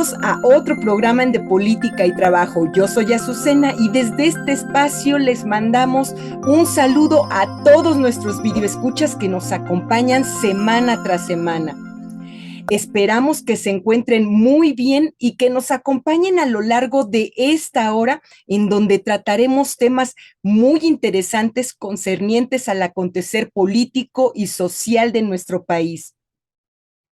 Bienvenidos a otro programa en de política y trabajo. Yo soy Azucena y desde este espacio les mandamos un saludo a todos nuestros videoescuchas que nos acompañan semana tras semana. Esperamos que se encuentren muy bien y que nos acompañen a lo largo de esta hora en donde trataremos temas muy interesantes concernientes al acontecer político y social de nuestro país.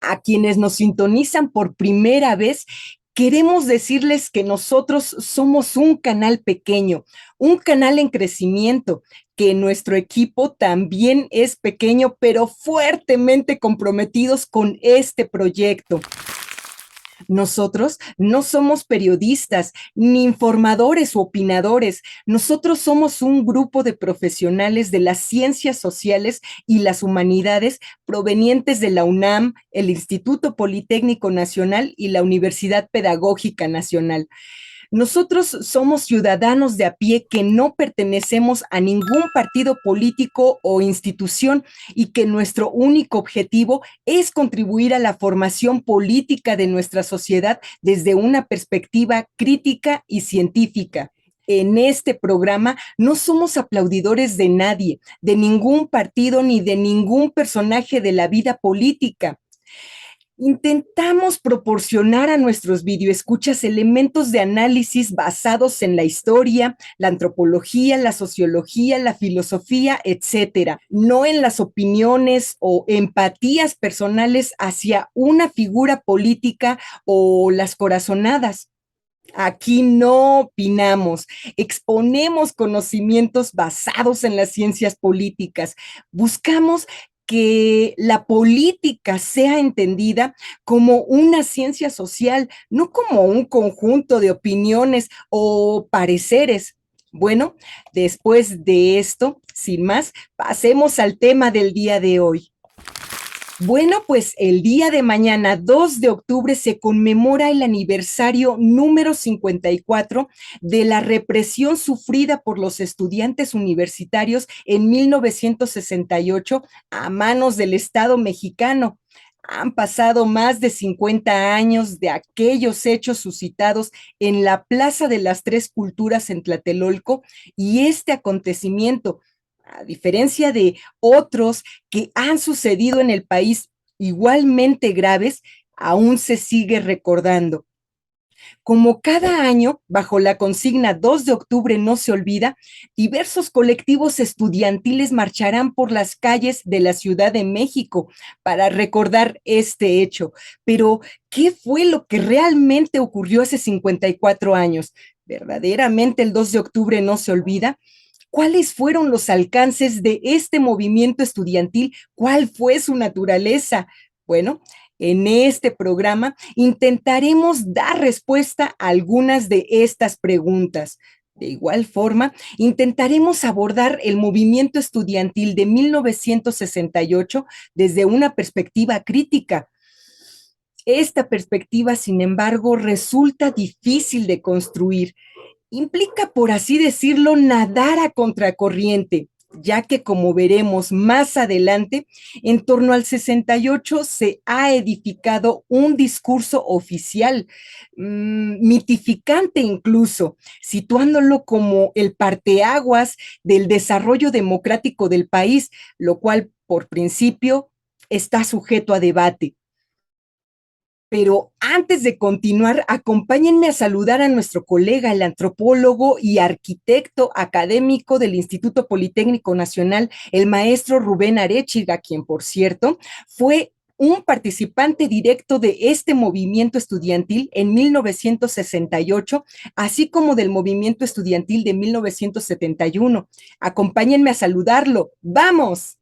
A quienes nos sintonizan por primera vez, queremos decirles que nosotros somos un canal pequeño, un canal en crecimiento, que nuestro equipo también es pequeño, pero fuertemente comprometidos con este proyecto. Nosotros no somos periodistas, ni informadores o opinadores. Nosotros somos un grupo de profesionales de las ciencias sociales y las humanidades provenientes de la UNAM, el Instituto Politécnico Nacional y la Universidad Pedagógica Nacional. Nosotros somos ciudadanos de a pie que no pertenecemos a ningún partido político o institución y que nuestro único objetivo es contribuir a la formación política de nuestra sociedad desde una perspectiva crítica y científica. En este programa no somos aplaudidores de nadie, de ningún partido ni de ningún personaje de la vida política. Intentamos proporcionar a nuestros videoescuchas elementos de análisis basados en la historia, la antropología, la sociología, la filosofía, etcétera, no en las opiniones o empatías personales hacia una figura política o las corazonadas. Aquí no opinamos, exponemos conocimientos basados en las ciencias políticas, buscamos que la política sea entendida como una ciencia social, no como un conjunto de opiniones o pareceres. Bueno, después de esto, sin más, pasemos al tema del día de hoy. Bueno, pues el día de mañana, 2 de octubre, se conmemora el aniversario número 54 de la represión sufrida por los estudiantes universitarios en 1968 a manos del Estado mexicano. Han pasado más de 50 años de aquellos hechos suscitados en la Plaza de las Tres Culturas en Tlatelolco y este acontecimiento, a diferencia de otros que han sucedido en el país igualmente graves, aún se sigue recordando. Como cada año, bajo la consigna 2 de octubre no se olvida, diversos colectivos estudiantiles marcharán por las calles de la Ciudad de México para recordar este hecho. Pero, ¿qué fue lo que realmente ocurrió hace 54 años? ¿Verdaderamente el 2 de octubre no se olvida? ¿Cuáles fueron los alcances de este movimiento estudiantil? ¿Cuál fue su naturaleza? Bueno, en este programa intentaremos dar respuesta a algunas de estas preguntas. De igual forma, intentaremos abordar el movimiento estudiantil de 1968 desde una perspectiva crítica. Esta perspectiva, sin embargo, resulta difícil de construir. Implica, por así decirlo, nadar a contracorriente, ya que como veremos más adelante, en torno al 68 se ha edificado un discurso oficial, mitificante incluso, situándolo como el parteaguas del desarrollo democrático del país, lo cual por principio está sujeto a debate. Pero antes de continuar, acompáñenme a saludar a nuestro colega, el antropólogo y arquitecto académico del Instituto Politécnico Nacional, el maestro Rubén Arechiga, quien, por cierto, fue un participante directo de este movimiento estudiantil en 1968, así como del movimiento estudiantil de 1971. Acompáñenme a saludarlo. ¡Vamos!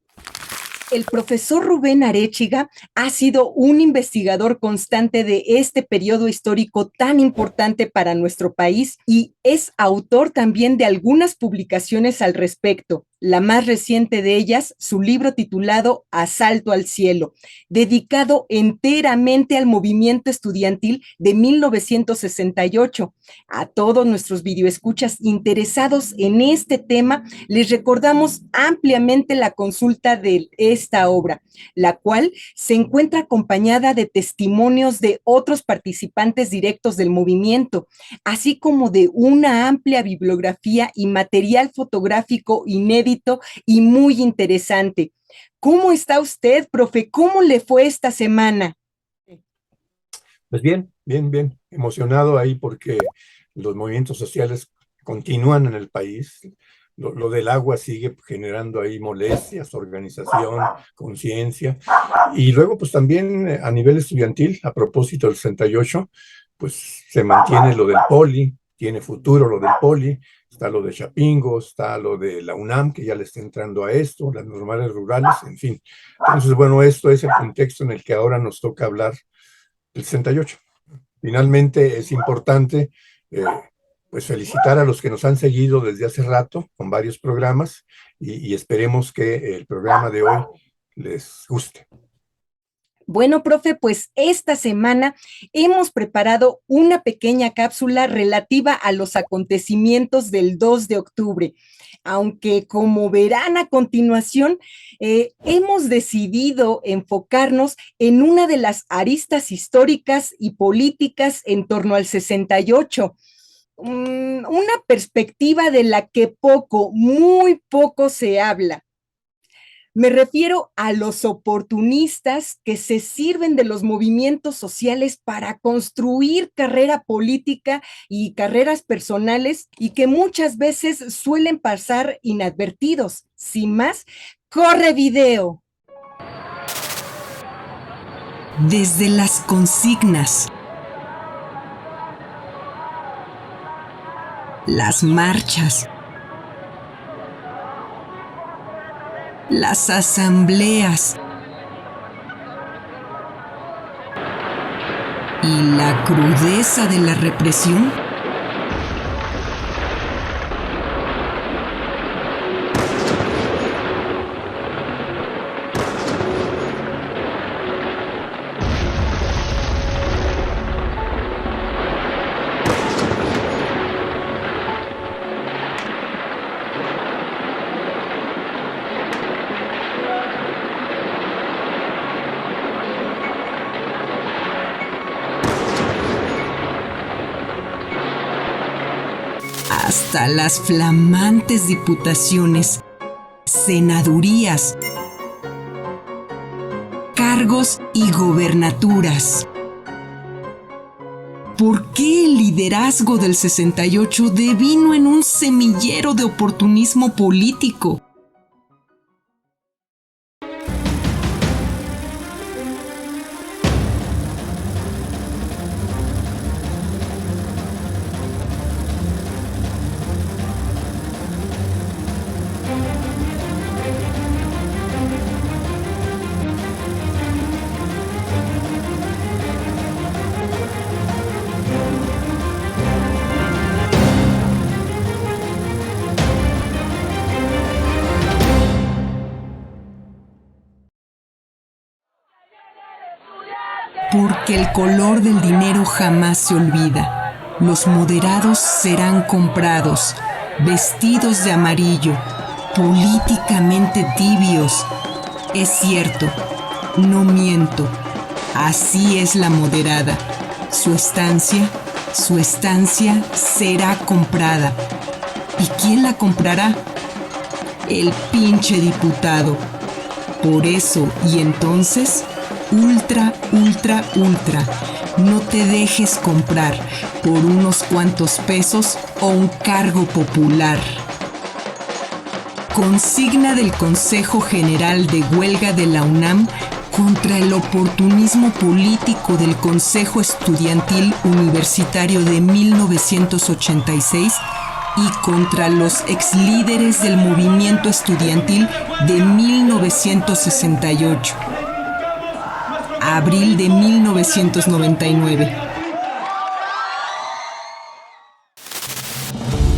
El profesor Rubén Arechiga ha sido un investigador constante de este periodo histórico tan importante para nuestro país y es autor también de algunas publicaciones al respecto. La más reciente de ellas, su libro titulado Asalto al Cielo, dedicado enteramente al movimiento estudiantil de 1968. A todos nuestros videoescuchas interesados en este tema, les recordamos ampliamente la consulta de esta obra, la cual se encuentra acompañada de testimonios de otros participantes directos del movimiento, así como de una amplia bibliografía y material fotográfico inédito y muy interesante. ¿Cómo está usted, profe? ¿Cómo le fue esta semana? Pues bien, bien, bien, emocionado ahí porque los movimientos sociales continúan en el país. Lo del agua sigue generando ahí molestias, organización, conciencia. Y luego, pues también a nivel estudiantil, a propósito del 68, pues se mantiene lo del poli, tiene futuro lo del poli, está lo de Chapingo, está lo de la UNAM, que ya le está entrando a esto, las normales rurales, en fin. Entonces, bueno, esto es el contexto en el que ahora nos toca hablar el 68. Finalmente, es importante eh, pues felicitar a los que nos han seguido desde hace rato con varios programas y esperemos que el programa de hoy les guste. Bueno, profe, pues esta semana hemos preparado una pequeña cápsula relativa a los acontecimientos del 2 de octubre, aunque como verán a continuación, hemos decidido enfocarnos en una de las aristas históricas y políticas en torno al 68, una perspectiva de la que poco, muy poco se habla. Me refiero a los oportunistas que se sirven de los movimientos sociales para construir carrera política y carreras personales y que muchas veces suelen pasar inadvertidos. Sin más, corre video. Desde las consignas, las marchas, las asambleas y la crudeza de la represión, hasta las flamantes diputaciones, senadurías, cargos y gobernaturas. ¿Por qué el liderazgo del 68 devino en un semillero de oportunismo político? Porque el color del dinero jamás se olvida. Los moderados serán comprados, vestidos de amarillo, políticamente tibios. Es cierto, no miento. Así es la moderada. Su estancia será comprada. ¿Y quién la comprará? El pinche diputado. Por eso, y entonces, ultra, ultra, ultra, no te dejes comprar por unos cuantos pesos o un cargo popular. Consigna del Consejo General de Huelga de la UNAM contra el oportunismo político del Consejo Estudiantil Universitario de 1986 y contra los exlíderes del movimiento estudiantil de 1968. Abril de 1999.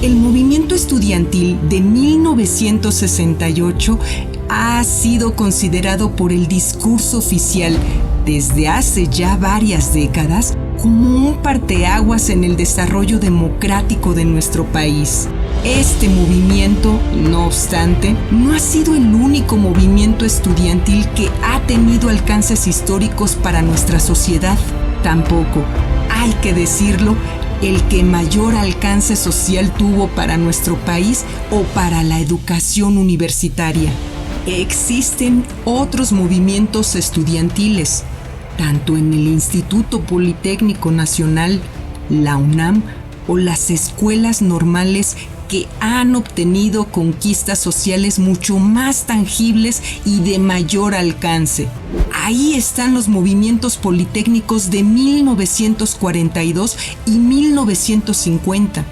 El movimiento movimiento estudiantil de 1968 ha sido considerado por el discurso oficial desde hace ya varias décadas como un parteaguas en el desarrollo democrático de nuestro país. Este movimiento, no obstante, no ha sido el único movimiento estudiantil que ha tenido alcances históricos para nuestra sociedad. Tampoco, hay que decirlo, el que mayor alcance social tuvo para nuestro país o para la educación universitaria. Existen otros movimientos estudiantiles, tanto en el Instituto Politécnico Nacional, la UNAM o las escuelas normales, que han obtenido conquistas sociales mucho más tangibles y de mayor alcance. Ahí están los movimientos politécnicos de 1942 y 1950,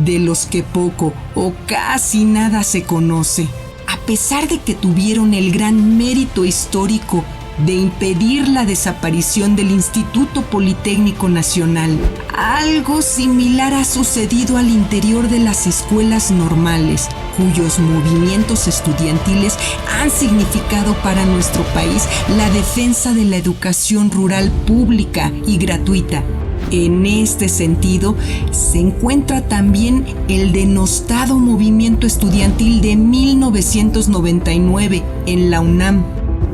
de los que poco o casi nada se conoce, a pesar de que tuvieron el gran mérito histórico de impedir la desaparición del Instituto Politécnico Nacional. Algo similar ha sucedido al interior de las escuelas normales, cuyos movimientos estudiantiles han significado para nuestro país la defensa de la educación rural pública y gratuita. En este sentido, se encuentra también el denostado movimiento estudiantil de 1999 en la UNAM,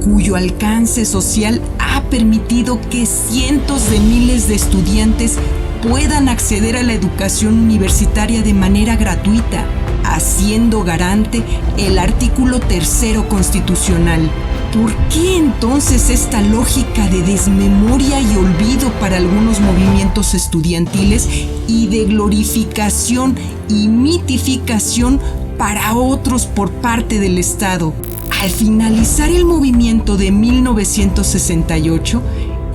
cuyo alcance social ha permitido que cientos de miles de estudiantes puedan acceder a la educación universitaria de manera gratuita, haciendo garante el artículo 3 constitucional. ¿Por qué entonces esta lógica de desmemoria y olvido para algunos movimientos estudiantiles y de glorificación y mitificación para otros por parte del Estado? Al finalizar el movimiento de 1968,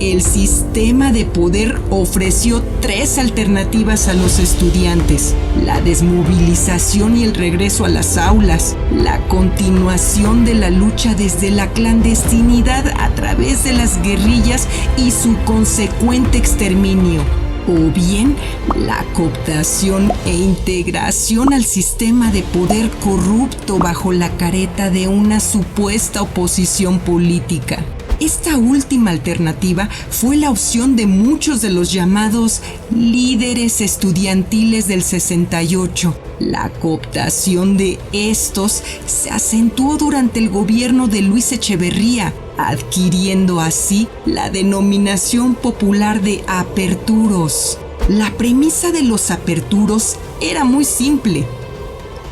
el sistema de poder ofreció 3 alternativas a los estudiantes: la desmovilización y el regreso a las aulas, la continuación de la lucha desde la clandestinidad a través de las guerrillas y su consecuente exterminio, o bien la cooptación e integración al sistema de poder corrupto bajo la careta de una supuesta oposición política. Esta última alternativa fue la opción de muchos de los llamados líderes estudiantiles del 68. La cooptación de estos se acentuó durante el gobierno de Luis Echeverría, adquiriendo así la denominación popular de aperturos. La premisa de los aperturos era muy simple: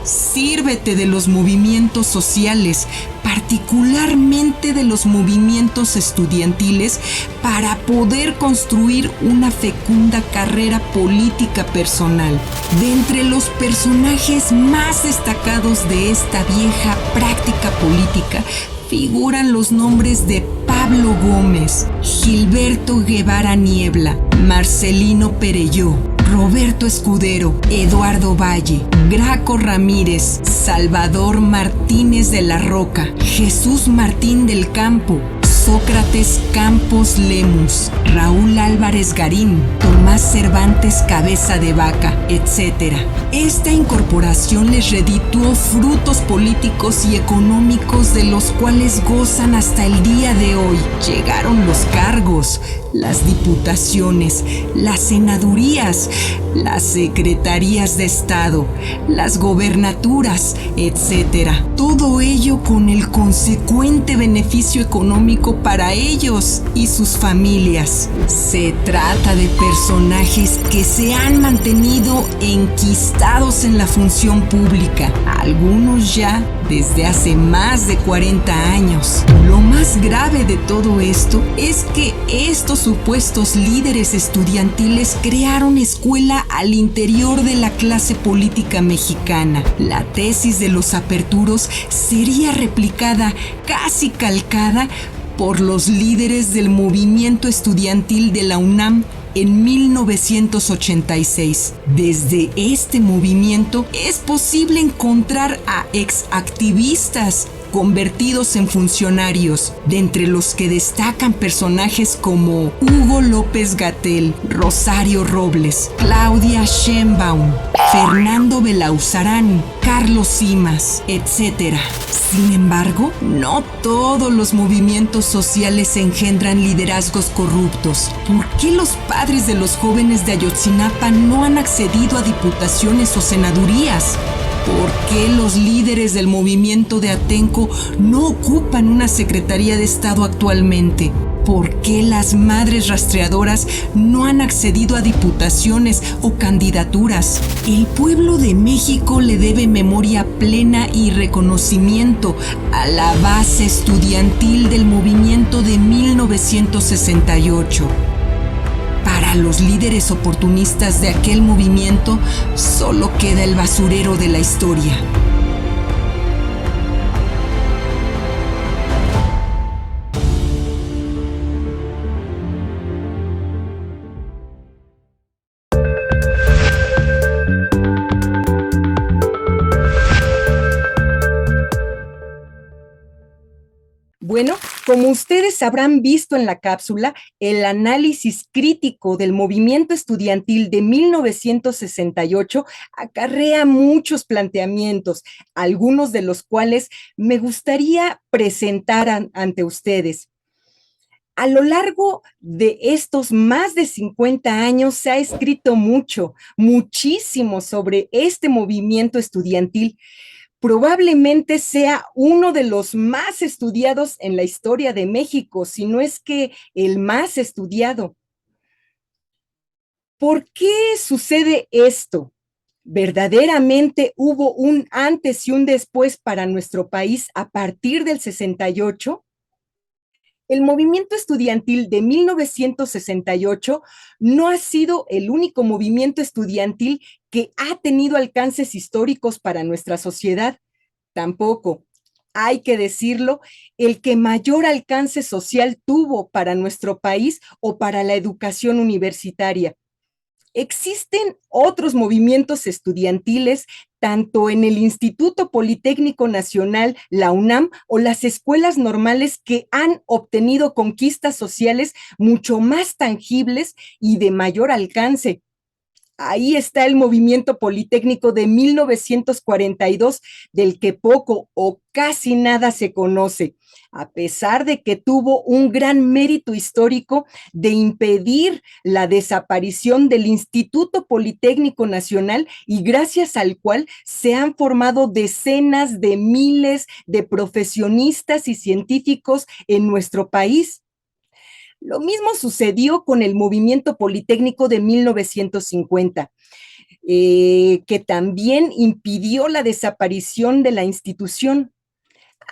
sírvete de los movimientos sociales, particularmente de los movimientos estudiantiles, para poder construir una fecunda carrera política personal. De entre los personajes más destacados de esta vieja práctica política figuran los nombres de Pablo Gómez, Gilberto Guevara Niebla, Marcelino Perelló, Roberto Escudero, Eduardo Valle, Graco Ramírez, Salvador Martínez de la Roca, Jesús Martín del Campo, Sócrates Campos Lemus, Raúl Álvarez Garín, Tomás Cervantes Cabeza de Vaca, etc. Esta incorporación les redituó frutos políticos y económicos de los cuales gozan hasta el día de hoy. Llegaron los cargos, las diputaciones, las senadurías, las secretarías de Estado, las gobernaturas, etc. Todo ello con el consecuente beneficio económico para ellos y sus familias. Se trata de personajes que se han mantenido enquistados en la función pública, algunos ya desde hace más de 40 años. Lo más grave de todo esto es que estos supuestos líderes estudiantiles crearon escuela al interior de la clase política mexicana. La tesis de los aperturos sería replicada, casi calcada, por los líderes del movimiento estudiantil de la UNAM en 1986. Desde este movimiento es posible encontrar a exactivistas convertidos en funcionarios, de entre los que destacan personajes como Hugo López-Gatell, Rosario Robles, Claudia Sheinbaum, Fernando Belauzarán, Carlos Simas, etc. Sin embargo, no todos los movimientos sociales engendran liderazgos corruptos. ¿Por qué los padres de los jóvenes de Ayotzinapa no han accedido a diputaciones o senadurías? ¿Por qué los líderes del movimiento de Atenco no ocupan una secretaría de Estado actualmente? ¿Por qué las madres rastreadoras no han accedido a diputaciones o candidaturas? El pueblo de México le debe memoria plena y reconocimiento a la base estudiantil del movimiento de 1968. Para los líderes oportunistas de aquel movimiento, solo queda el basurero de la historia. Bueno, como ustedes habrán visto en la cápsula, el análisis crítico del movimiento estudiantil de 1968 acarrea muchos planteamientos, algunos de los cuales me gustaría presentar ante ustedes. A lo largo de estos más de 50 años se ha escrito muchísimo sobre este movimiento estudiantil. Probablemente sea uno de los más estudiados en la historia de México, si no es que el más estudiado. ¿Por qué sucede esto? ¿Verdaderamente hubo un antes y un después para nuestro país a partir del 68? El movimiento estudiantil de 1968 no ha sido el único movimiento estudiantil que ha tenido alcances históricos para nuestra sociedad. Tampoco, hay que decirlo, el que mayor alcance social tuvo para nuestro país o para la educación universitaria. Existen otros movimientos estudiantiles, tanto en el Instituto Politécnico Nacional, la UNAM, o las escuelas normales que han obtenido conquistas sociales mucho más tangibles y de mayor alcance. Ahí está el movimiento politécnico de 1942, del que poco o casi nada se conoce, a pesar de que tuvo un gran mérito histórico de impedir la desaparición del Instituto Politécnico Nacional y gracias al cual se han formado decenas de miles de profesionistas y científicos en nuestro país. Lo mismo sucedió con el movimiento politécnico de 1950, que también impidió la desaparición de la institución.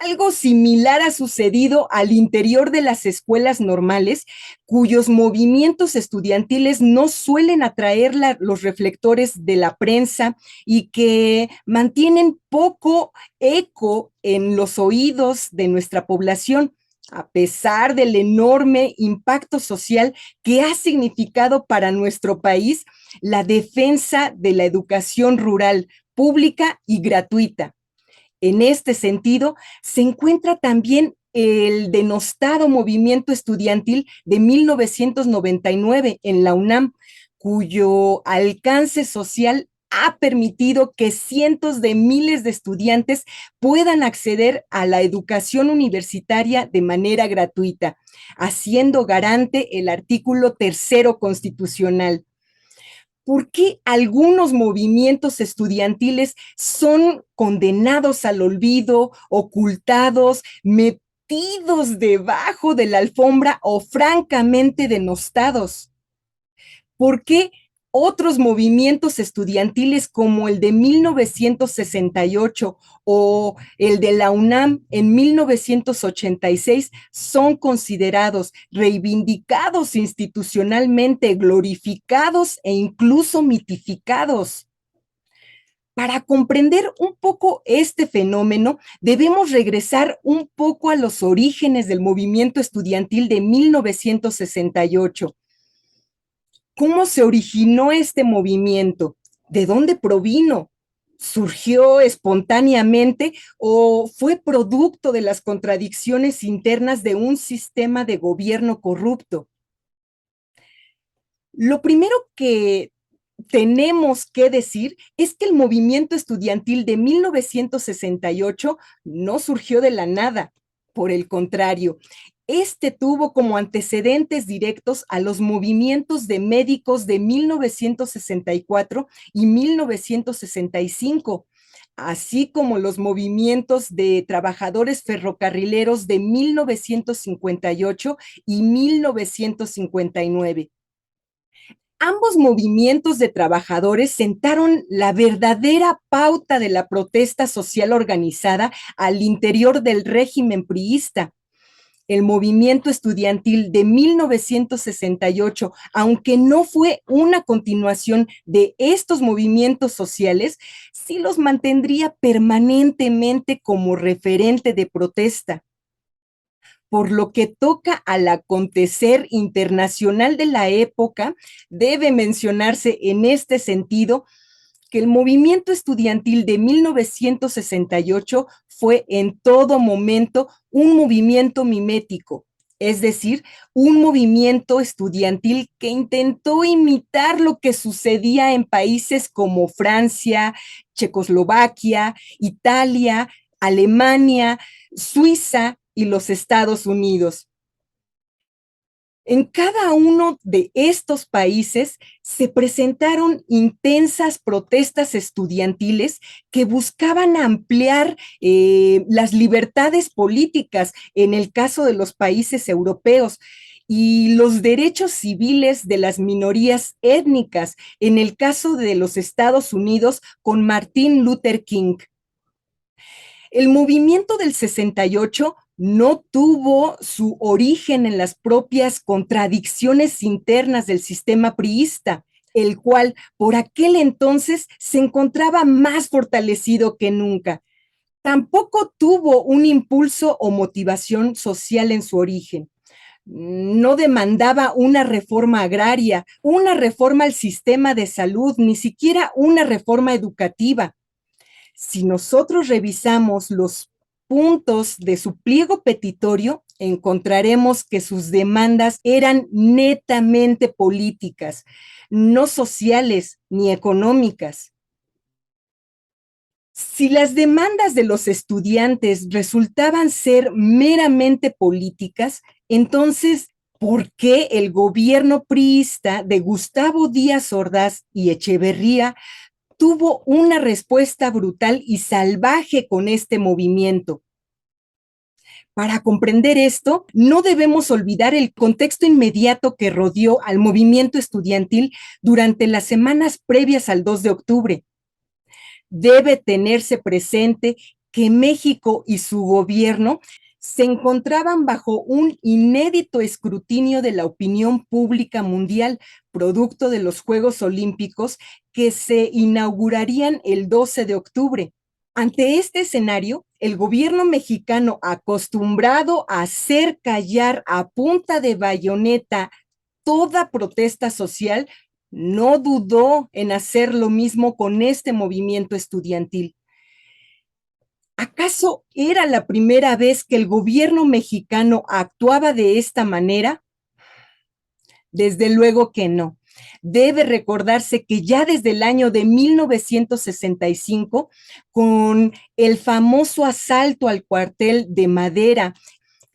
Algo similar ha sucedido al interior de las escuelas normales, cuyos movimientos estudiantiles no suelen atraer los reflectores de la prensa y que mantienen poco eco en los oídos de nuestra población, a pesar del enorme impacto social que ha significado para nuestro país la defensa de la educación rural, pública y gratuita. En este sentido, se encuentra también el denostado movimiento estudiantil de 1999 en la UNAM, cuyo alcance social ha permitido que cientos de miles de estudiantes puedan acceder a la educación universitaria de manera gratuita, haciendo garante el artículo 3º constitucional. ¿Por qué algunos movimientos estudiantiles son condenados al olvido, ocultados, metidos debajo de la alfombra o francamente denostados? ¿Por qué otros movimientos estudiantiles como el de 1968 o el de la UNAM en 1986 son considerados, reivindicados institucionalmente, glorificados e incluso mitificados? Para comprender un poco este fenómeno, debemos regresar un poco a los orígenes del movimiento estudiantil de 1968. ¿Cómo se originó este movimiento? ¿De dónde provino? ¿Surgió espontáneamente o fue producto de las contradicciones internas de un sistema de gobierno corrupto? Lo primero que tenemos que decir es que el movimiento estudiantil de 1968 no surgió de la nada. Por el contrario, este tuvo como antecedentes directos a los movimientos de médicos de 1964 y 1965, así como los movimientos de trabajadores ferrocarrileros de 1958 y 1959. Ambos movimientos de trabajadores sentaron la verdadera pauta de la protesta social organizada al interior del régimen priista. El movimiento estudiantil de 1968, aunque no fue una continuación de estos movimientos sociales, sí los mantendría permanentemente como referente de protesta. Por lo que toca al acontecer internacional de la época, debe mencionarse en este sentido que el movimiento estudiantil de 1968 fue en todo momento un movimiento mimético, es decir, un movimiento estudiantil que intentó imitar lo que sucedía en países como Francia, Checoslovaquia, Italia, Alemania, Suiza y los Estados Unidos. En cada uno de estos países se presentaron intensas protestas estudiantiles que buscaban ampliar las libertades políticas en el caso de los países europeos y los derechos civiles de las minorías étnicas en el caso de los Estados Unidos con Martin Luther King. El movimiento del 68 no tuvo su origen en las propias contradicciones internas del sistema priista, el cual por aquel entonces se encontraba más fortalecido que nunca. Tampoco tuvo un impulso o motivación social en su origen. No demandaba una reforma agraria, una reforma al sistema de salud, ni siquiera una reforma educativa. Si nosotros revisamos los puntos de su pliego petitorio, encontraremos que sus demandas eran netamente políticas, no sociales ni económicas. Si las demandas de los estudiantes resultaban ser meramente políticas, entonces, ¿por qué el gobierno priista de Gustavo Díaz Ordaz y Echeverría tuvo una respuesta brutal y salvaje con este movimiento? Para comprender esto, no debemos olvidar el contexto inmediato que rodeó al movimiento estudiantil durante las semanas previas al 2 de octubre. Debe tenerse presente que México y su gobierno se encontraban bajo un inédito escrutinio de la opinión pública mundial, producto de los Juegos Olímpicos que se inaugurarían el 12 de octubre. Ante este escenario, el gobierno mexicano, acostumbrado a hacer callar a punta de bayoneta toda protesta social, no dudó en hacer lo mismo con este movimiento estudiantil. ¿Acaso era la primera vez que el gobierno mexicano actuaba de esta manera? Desde luego que no. Debe recordarse que ya desde el año de 1965, con el famoso asalto al cuartel de Madera,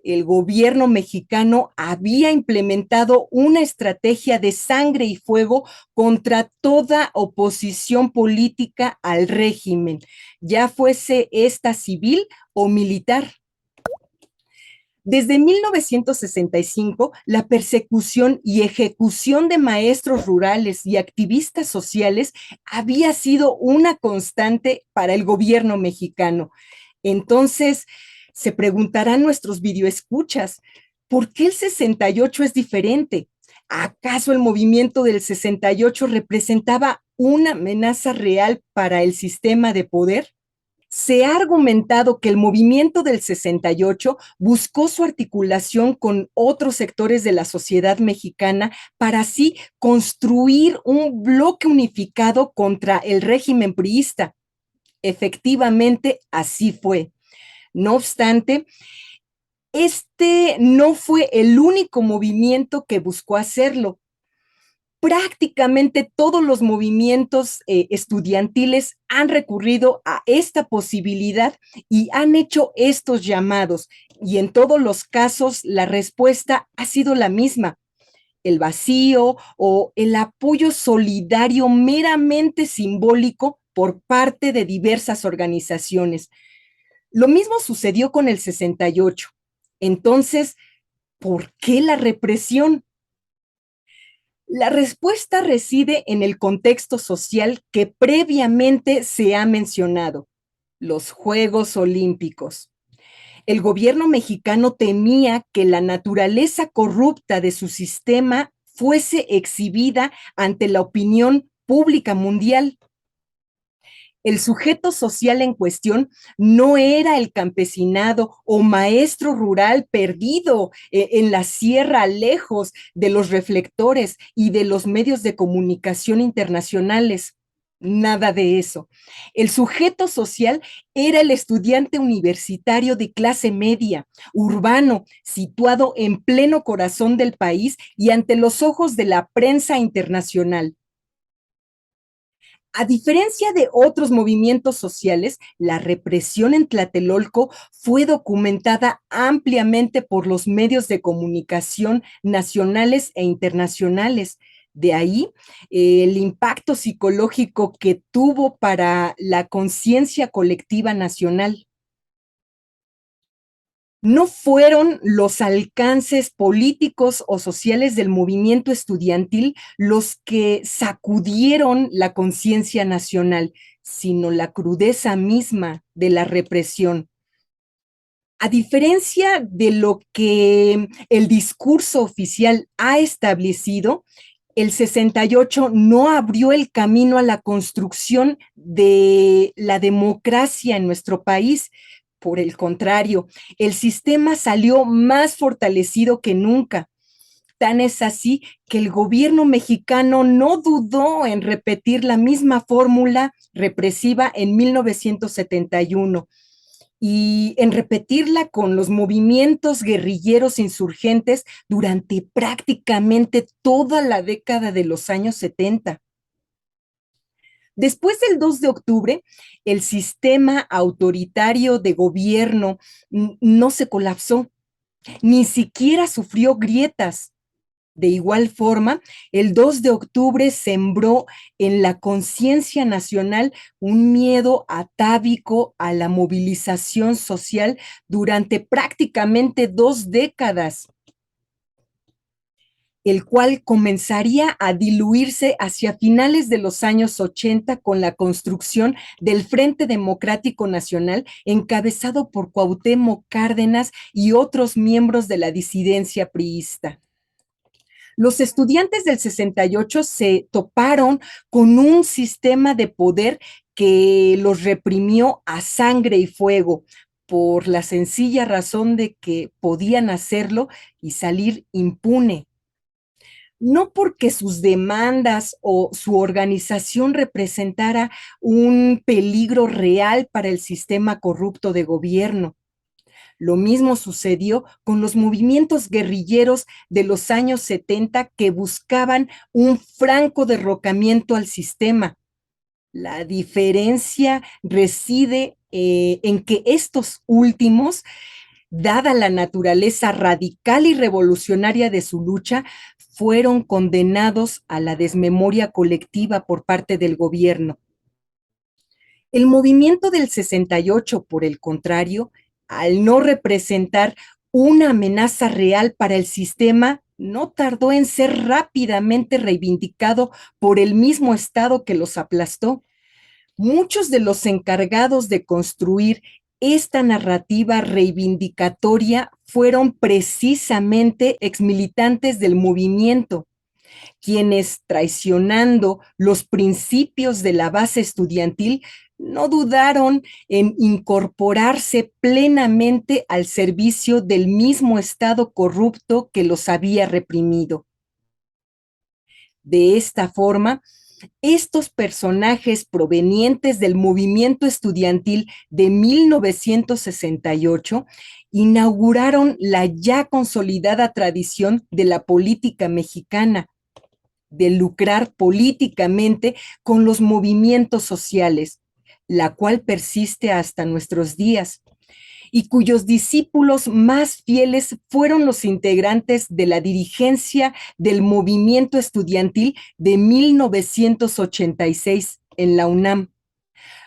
el gobierno mexicano había implementado una estrategia de sangre y fuego contra toda oposición política al régimen, ya fuese esta civil o militar. Desde 1965, la persecución y ejecución de maestros rurales y activistas sociales había sido una constante para el gobierno mexicano. Entonces, se preguntarán nuestros videoescuchas, ¿por qué el 68 es diferente? ¿Acaso el movimiento del 68 representaba una amenaza real para el sistema de poder? Se ha argumentado que el movimiento del 68 buscó su articulación con otros sectores de la sociedad mexicana para así construir un bloque unificado contra el régimen priista. Efectivamente, así fue. No obstante, este no fue el único movimiento que buscó hacerlo. Prácticamente todos los movimientos estudiantiles han recurrido a esta posibilidad y han hecho estos llamados. Y en todos los casos la respuesta ha sido la misma: el vacío o el apoyo solidario meramente simbólico por parte de diversas organizaciones. Lo mismo sucedió con el 68. Entonces, ¿por qué la represión? La respuesta reside en el contexto social que previamente se ha mencionado: los Juegos Olímpicos. El gobierno mexicano temía que la naturaleza corrupta de su sistema fuese exhibida ante la opinión pública mundial. El sujeto social en cuestión no era el campesinado o maestro rural perdido en la sierra, lejos de los reflectores y de los medios de comunicación internacionales. Nada de eso. El sujeto social era el estudiante universitario de clase media, urbano, situado en pleno corazón del país y ante los ojos de la prensa internacional. A diferencia de otros movimientos sociales, la represión en Tlatelolco fue documentada ampliamente por los medios de comunicación nacionales e internacionales. De ahí el impacto psicológico que tuvo para la conciencia colectiva nacional. No fueron los alcances políticos o sociales del movimiento estudiantil los que sacudieron la conciencia nacional, sino la crudeza misma de la represión. A diferencia de lo que el discurso oficial ha establecido, el 68 no abrió el camino a la construcción de la democracia en nuestro país. Por el contrario, el sistema salió más fortalecido que nunca. Tan es así que el gobierno mexicano no dudó en repetir la misma fórmula represiva en 1971 y en repetirla con los movimientos guerrilleros insurgentes durante prácticamente toda la década de los años 70. Después del 2 de octubre, el sistema autoritario de gobierno no se colapsó, ni siquiera sufrió grietas. De igual forma, el 2 de octubre sembró en la conciencia nacional un miedo atávico a la movilización social durante prácticamente 2 décadas, el cual comenzaría a diluirse hacia finales de los años 80 con la construcción del Frente Democrático Nacional, encabezado por Cuauhtémoc Cárdenas y otros miembros de la disidencia priista. Los estudiantes del 68 se toparon con un sistema de poder que los reprimió a sangre y fuego, por la sencilla razón de que podían hacerlo y salir impune. No porque sus demandas o su organización representara un peligro real para el sistema corrupto de gobierno. Lo mismo sucedió con los movimientos guerrilleros de los años 70 que buscaban un franco derrocamiento al sistema. La diferencia reside en que estos últimos, dada la naturaleza radical y revolucionaria de su lucha, fueron condenados a la desmemoria colectiva por parte del gobierno. El movimiento del 68, por el contrario, al no representar una amenaza real para el sistema, no tardó en ser rápidamente reivindicado por el mismo Estado que los aplastó. Muchos de los encargados de construir esta narrativa reivindicatoria fueron precisamente exmilitantes del movimiento, quienes, traicionando los principios de la base estudiantil, no dudaron en incorporarse plenamente al servicio del mismo Estado corrupto que los había reprimido. De esta forma, Estos personajes provenientes del movimiento estudiantil de 1968 inauguraron la ya consolidada tradición de la política mexicana, de lucrar políticamente con los movimientos sociales, la cual persiste hasta nuestros días, y cuyos discípulos más fieles fueron los integrantes de la dirigencia del movimiento estudiantil de 1986 en la UNAM.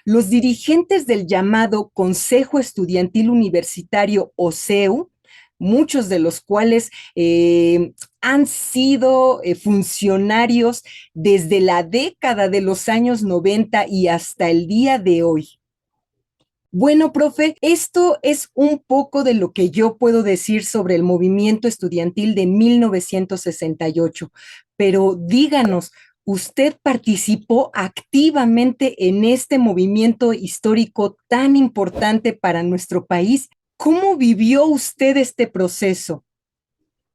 Los dirigentes del llamado Consejo Estudiantil Universitario o CEU, muchos de los cuales han sido funcionarios desde la década de los años 90 y hasta el día de hoy. Bueno, profe, esto es un poco de lo que yo puedo decir sobre el movimiento estudiantil de 1968, pero díganos, ¿usted participó activamente en este movimiento histórico tan importante para nuestro país? ¿Cómo vivió usted este proceso?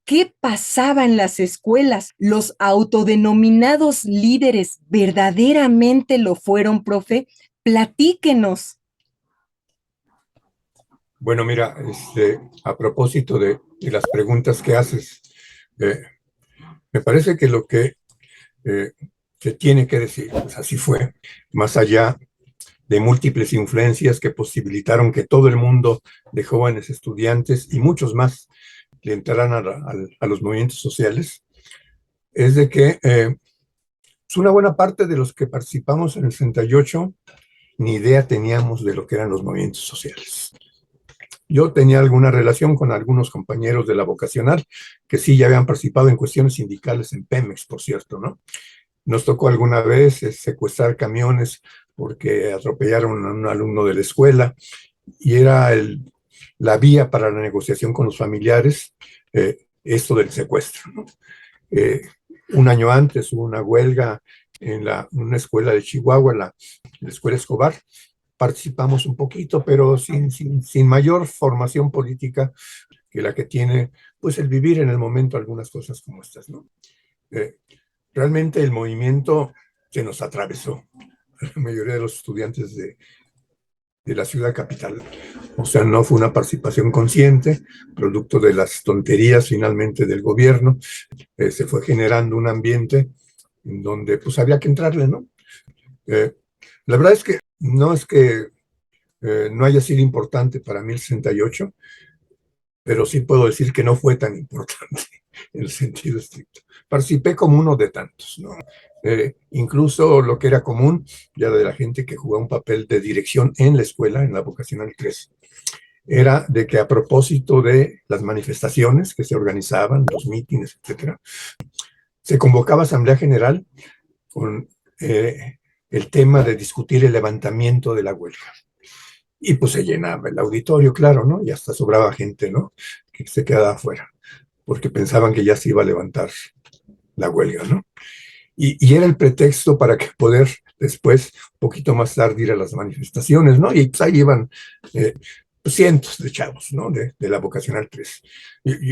¿Qué pasaba en las escuelas? ¿Los autodenominados líderes verdaderamente lo fueron, profe? Platíquenos. Bueno, mira, a propósito de las preguntas que haces, eh, me parece que lo que se tiene que decir, pues así fue, más allá de múltiples influencias que posibilitaron que todo el mundo de jóvenes estudiantes y muchos más le entraran a los movimientos sociales, es de que una buena parte de los que participamos en el 68 ni idea teníamos de lo que eran los movimientos sociales. Yo tenía alguna relación con algunos compañeros de la vocacional que sí ya habían participado en cuestiones sindicales en Pemex, por cierto, ¿no? Nos tocó alguna vez secuestrar camiones porque atropellaron a un alumno de la escuela y era la vía para la negociación con los familiares, esto del secuestro, ¿no? Eh, un año antes hubo una huelga en una escuela de Chihuahua, la escuela Escobar. Participamos un poquito, pero sin mayor formación política que la que tiene, pues, el vivir en el momento algunas cosas como estas, ¿no? Eh, Realmente el movimiento se nos atravesó, la mayoría de los estudiantes de la ciudad capital. O sea, no fue una participación consciente, producto de las tonterías finalmente del gobierno. Se fue generando un ambiente en donde pues había que entrarle, ¿no? La verdad es que no haya sido importante para mí el 68, pero sí puedo decir que no fue tan importante en el sentido estricto. Participé como uno de tantos, ¿no? Incluso lo que era común, ya de la gente que jugaba un papel de dirección en la escuela, en la vocacional 3, era de que a propósito de las manifestaciones que se organizaban, los mítines, etcétera, se convocaba asamblea general con el tema de discutir el levantamiento de la huelga. Y pues se llenaba el auditorio, claro, ¿no? Y hasta sobraba gente, ¿no? Que se quedaba afuera, porque pensaban que ya se iba a levantar la huelga, ¿no? Y era el pretexto para que poder después, un poquito más tarde, ir a las manifestaciones, ¿no? Y pues ahí iban cientos de chavos, ¿no? De la vocacional 3.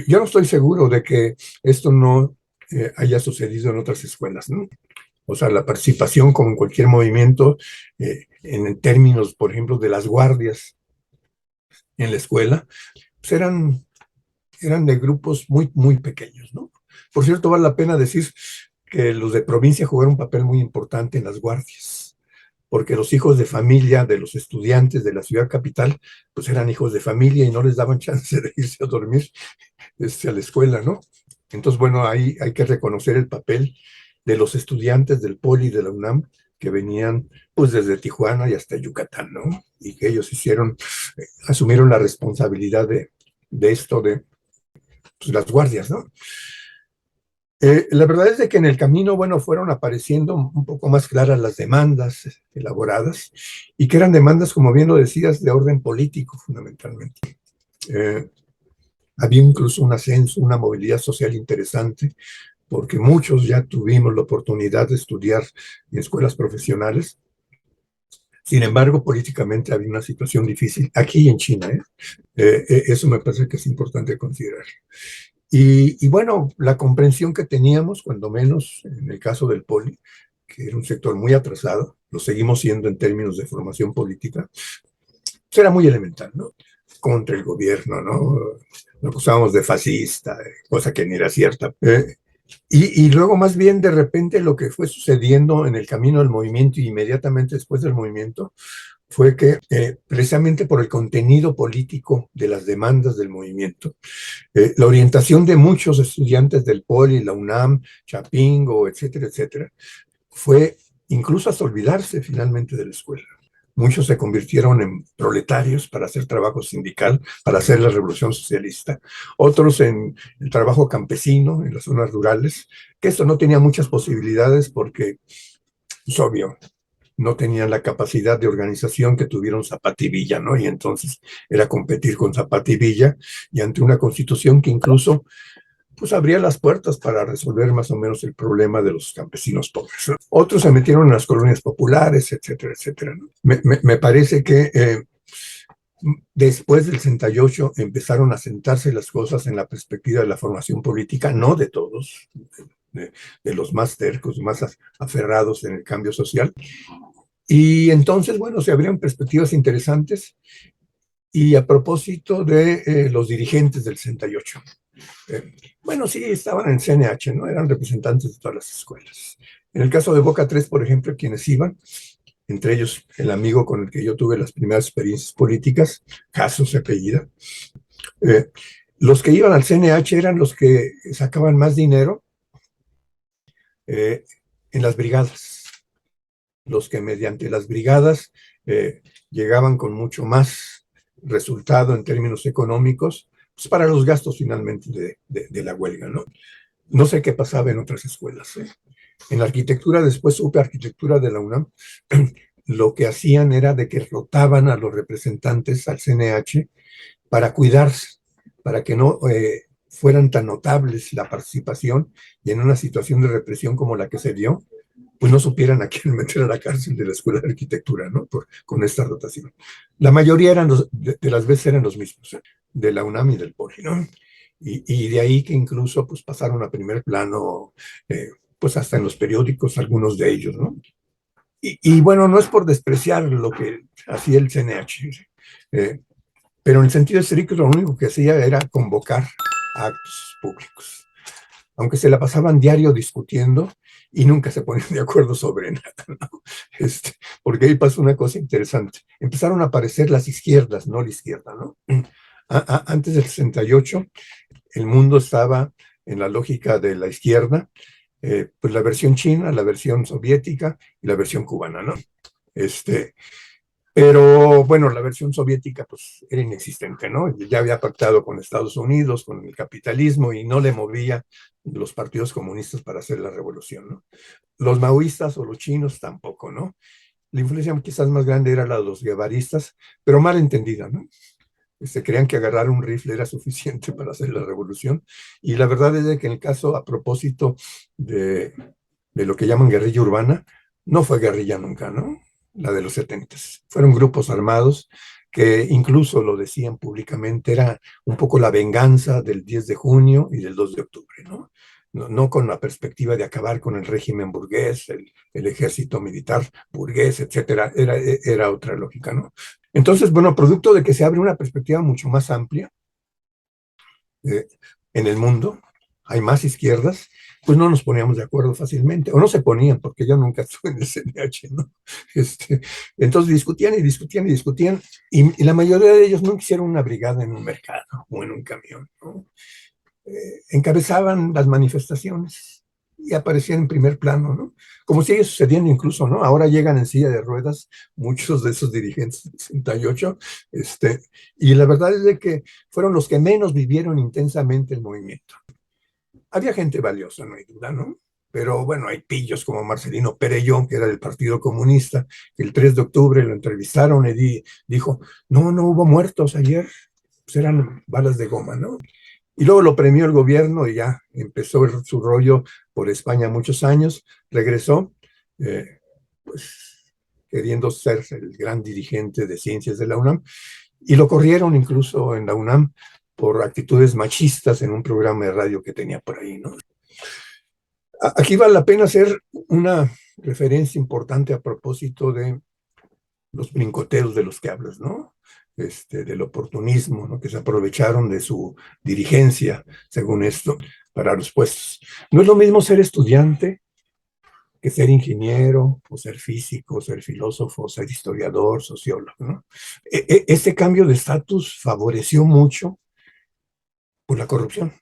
Yo no estoy seguro de que esto no haya sucedido en otras escuelas, ¿no? O sea, la participación, como en cualquier movimiento, en términos, por ejemplo, de las guardias en la escuela, pues eran de grupos muy, muy pequeños, ¿no? Por cierto, vale la pena decir que los de provincia jugaron un papel muy importante en las guardias, porque los hijos de familia de los estudiantes de la ciudad capital, pues eran hijos de familia y no les daban chance de irse a dormir a la escuela, ¿no? Entonces, bueno, ahí hay que reconocer el papel de los estudiantes del Poli y de la UNAM que venían pues desde Tijuana y hasta Yucatán, ¿no? Y que ellos asumieron la responsabilidad de esto, de pues, las guardias, ¿no? La verdad es de que en el camino, bueno, fueron apareciendo un poco más claras las demandas elaboradas y que eran demandas, como bien lo decías, de orden político fundamentalmente. Había incluso un ascenso, una movilidad social interesante, porque muchos ya tuvimos la oportunidad de estudiar en escuelas profesionales. Sin embargo, políticamente había una situación difícil aquí en China, ¿eh? Eso me parece que es importante considerar. Y bueno, la comprensión que teníamos, cuando menos en el caso del Poli, que era un sector muy atrasado, lo seguimos siendo en términos de formación política, pues era muy elemental, ¿no? Contra el gobierno, ¿no? Lo acusábamos de fascista, cosa que ni era cierta. Y luego más bien de repente lo que fue sucediendo en el camino del movimiento y inmediatamente después del movimiento fue que precisamente por el contenido político de las demandas del movimiento, la orientación de muchos estudiantes del Poli, la UNAM, Chapingo, etcétera, etcétera, fue incluso hasta olvidarse finalmente de la escuela. Muchos se convirtieron en proletarios para hacer trabajo sindical, para hacer la revolución socialista. Otros en el trabajo campesino, en las zonas rurales, que esto no tenía muchas posibilidades porque, es obvio, no tenían la capacidad de organización que tuvieron Zapata y Villa, ¿no? Y entonces era competir con Zapata y Villa y ante una constitución que incluso pues abría las puertas para resolver más o menos el problema de los campesinos pobres, ¿no? Otros se metieron en las colonias populares, etcétera, etcétera, ¿no? Me parece que después del 68 empezaron a sentarse las cosas en la perspectiva de la formación política, no de todos, de los más tercos, más aferrados en el cambio social. Y entonces, bueno, se abrieron perspectivas interesantes. Y a propósito de los dirigentes del 68, bueno, sí, estaban en CNH, ¿no? Eran representantes de todas las escuelas. En el caso de Boca 3, por ejemplo, quienes iban, entre ellos el amigo con el que yo tuve las primeras experiencias políticas, Caso se apellida, los que iban al CNH eran los que sacaban más dinero en las brigadas, los que mediante las brigadas llegaban con mucho más resultado en términos económicos, pues para los gastos finalmente de la huelga, ¿no? No sé qué pasaba en otras escuelas. En la arquitectura, después supe arquitectura de la UNAM, lo que hacían era de que rotaban a los representantes al CNH para cuidarse, para que no fueran tan notables la participación y en una situación de represión como la que se dio, pues no supieran a quién meter a la cárcel de la Escuela de Arquitectura, ¿no? Con esta rotación. La mayoría de las veces eran los mismos, de la UNAM y del Poli, ¿no? Y de ahí que incluso pues pasaron a primer plano, pues hasta en los periódicos, algunos de ellos, ¿no? Y bueno, no es por despreciar lo que hacía el CNH, pero en el sentido estricto lo único que hacía era convocar a actos públicos, aunque se la pasaban diario discutiendo y nunca se ponían de acuerdo sobre nada, ¿no? Porque ahí pasó una cosa interesante. Empezaron a aparecer las izquierdas, no la izquierda, ¿no? Antes del 68, el mundo estaba en la lógica de la izquierda, pues la versión china, la versión soviética y la versión cubana, ¿no? Pero bueno, la versión soviética pues era inexistente, ¿no? Ya había pactado con Estados Unidos, con el capitalismo y no le movía los partidos comunistas para hacer la revolución, ¿no? Los maoístas o los chinos tampoco, ¿no? La influencia quizás más grande era la de los guevaristas, pero mal entendida, ¿no? Creían que agarrar un rifle era suficiente para hacer la revolución. Y la verdad es de que en el caso, a propósito de lo que llaman guerrilla urbana, no fue guerrilla nunca, ¿no? La de los 70s. Fueron grupos armados que incluso lo decían públicamente, era un poco la venganza del 10 de junio y del 2 de octubre, ¿no? No con la perspectiva de acabar con el régimen burgués, el ejército militar burgués, etcétera, era otra lógica, ¿no? Entonces, bueno, producto de que se abre una perspectiva mucho más amplia en el mundo, hay más izquierdas, pues no nos poníamos de acuerdo fácilmente, o no se ponían, porque yo nunca estuve en el CNH, ¿no? Entonces discutían y discutían y discutían, y la mayoría de ellos no quisieron una brigada en un mercado o en un camión, ¿no? Encabezaban las manifestaciones y aparecían en primer plano, ¿no? Como sigue sucediendo incluso, ¿no? Ahora llegan en silla de ruedas muchos de esos dirigentes del 68, y la verdad es de que fueron los que menos vivieron intensamente el movimiento. Había gente valiosa, no hay duda, ¿no? Pero bueno, hay pillos como Marcelino Perellón, que era del Partido Comunista, que el 3 de octubre lo entrevistaron y dijo, no hubo muertos ayer, pues eran balas de goma, ¿no? Y luego lo premió el gobierno y ya empezó su rollo por España muchos años, regresó, pues queriendo ser el gran dirigente de ciencias de la UNAM, y lo corrieron incluso en la UNAM por actitudes machistas en un programa de radio que tenía por ahí, ¿no? Aquí vale la pena hacer una referencia importante a propósito de los brincoteos de los que hablas, ¿no? Del oportunismo, ¿no? Que se aprovecharon de su dirigencia, según esto, para los puestos. No es lo mismo ser estudiante que ser ingeniero, o ser físico, ser filósofo, ser historiador, sociólogo, ¿no? Este cambio de estatus favoreció mucho por la corrupción,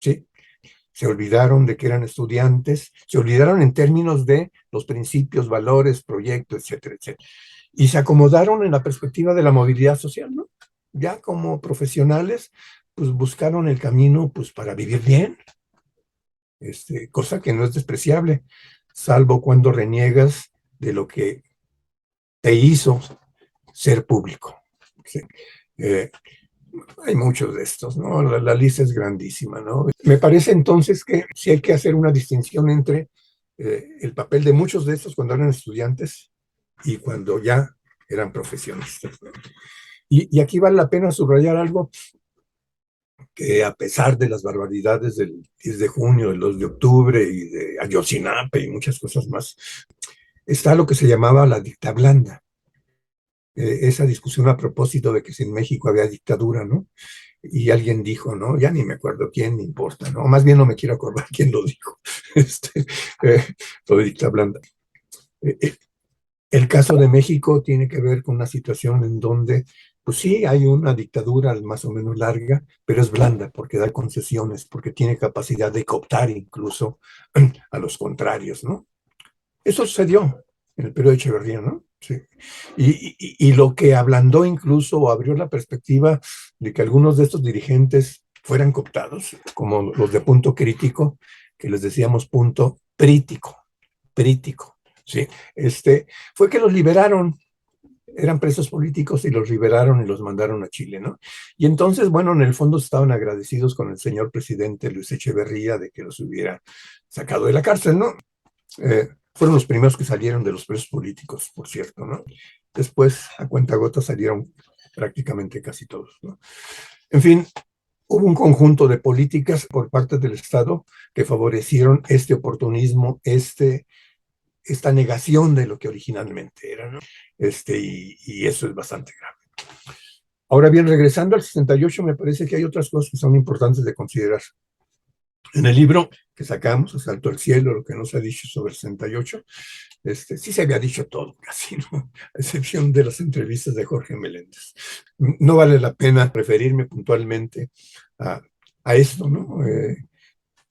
¿sí? Se olvidaron de que eran estudiantes, se olvidaron en términos de los principios, valores, proyectos, etcétera, etcétera. Y se acomodaron en la perspectiva de la movilidad social, ¿no? Ya como profesionales, pues buscaron el camino pues para vivir bien, cosa que no es despreciable, salvo cuando reniegas de lo que te hizo ser público. ¿Sí? Hay muchos de estos, ¿no? La lista es grandísima, ¿no? Me parece entonces que sí hay que hacer una distinción entre el papel de muchos de estos cuando eran estudiantes y cuando ya eran profesionistas, ¿no? Y aquí vale la pena subrayar algo que a pesar de las barbaridades del 10 de junio, del 2 de octubre y de Ayotzinapa y muchas cosas más, está lo que se llamaba la dicta blanda. Esa discusión a propósito de que si en México había dictadura, ¿no? Y alguien dijo, ¿no? Ya ni me acuerdo quién, ni importa, ¿no? Más bien no me quiero acordar quién lo dijo. Eh, lo de dicta blanda. El caso de México tiene que ver con una situación en donde, pues sí, hay una dictadura más o menos larga, pero es blanda porque da concesiones, porque tiene capacidad de cooptar incluso a los contrarios, ¿no? Eso sucedió en el periodo de Echeverría, ¿no? Sí. Y lo que ablandó incluso o abrió la perspectiva de que algunos de estos dirigentes fueran cooptados, como los de punto crítico, que les decíamos punto prítico, prítico, ¿sí? Fue que los liberaron, eran presos políticos y los liberaron y los mandaron a Chile, ¿no? Y entonces, bueno, en el fondo estaban agradecidos con el señor presidente Luis Echeverría de que los hubiera sacado de la cárcel, ¿no? Fueron los primeros que salieron de los presos políticos, por cierto, ¿no? Después, a cuentagotas, salieron prácticamente casi todos, ¿no? En fin, hubo un conjunto de políticas por parte del Estado que favorecieron este oportunismo, esta negación de lo que originalmente era, ¿no? Y eso es bastante grave. Ahora bien, regresando al 68, me parece que hay otras cosas que son importantes de considerar. En el libro que sacamos, Asalto al Cielo, lo que no se ha dicho sobre el 68, sí se había dicho todo, casi, ¿no? A excepción de las entrevistas de Jorge Meléndez. No vale la pena referirme puntualmente a esto, ¿no?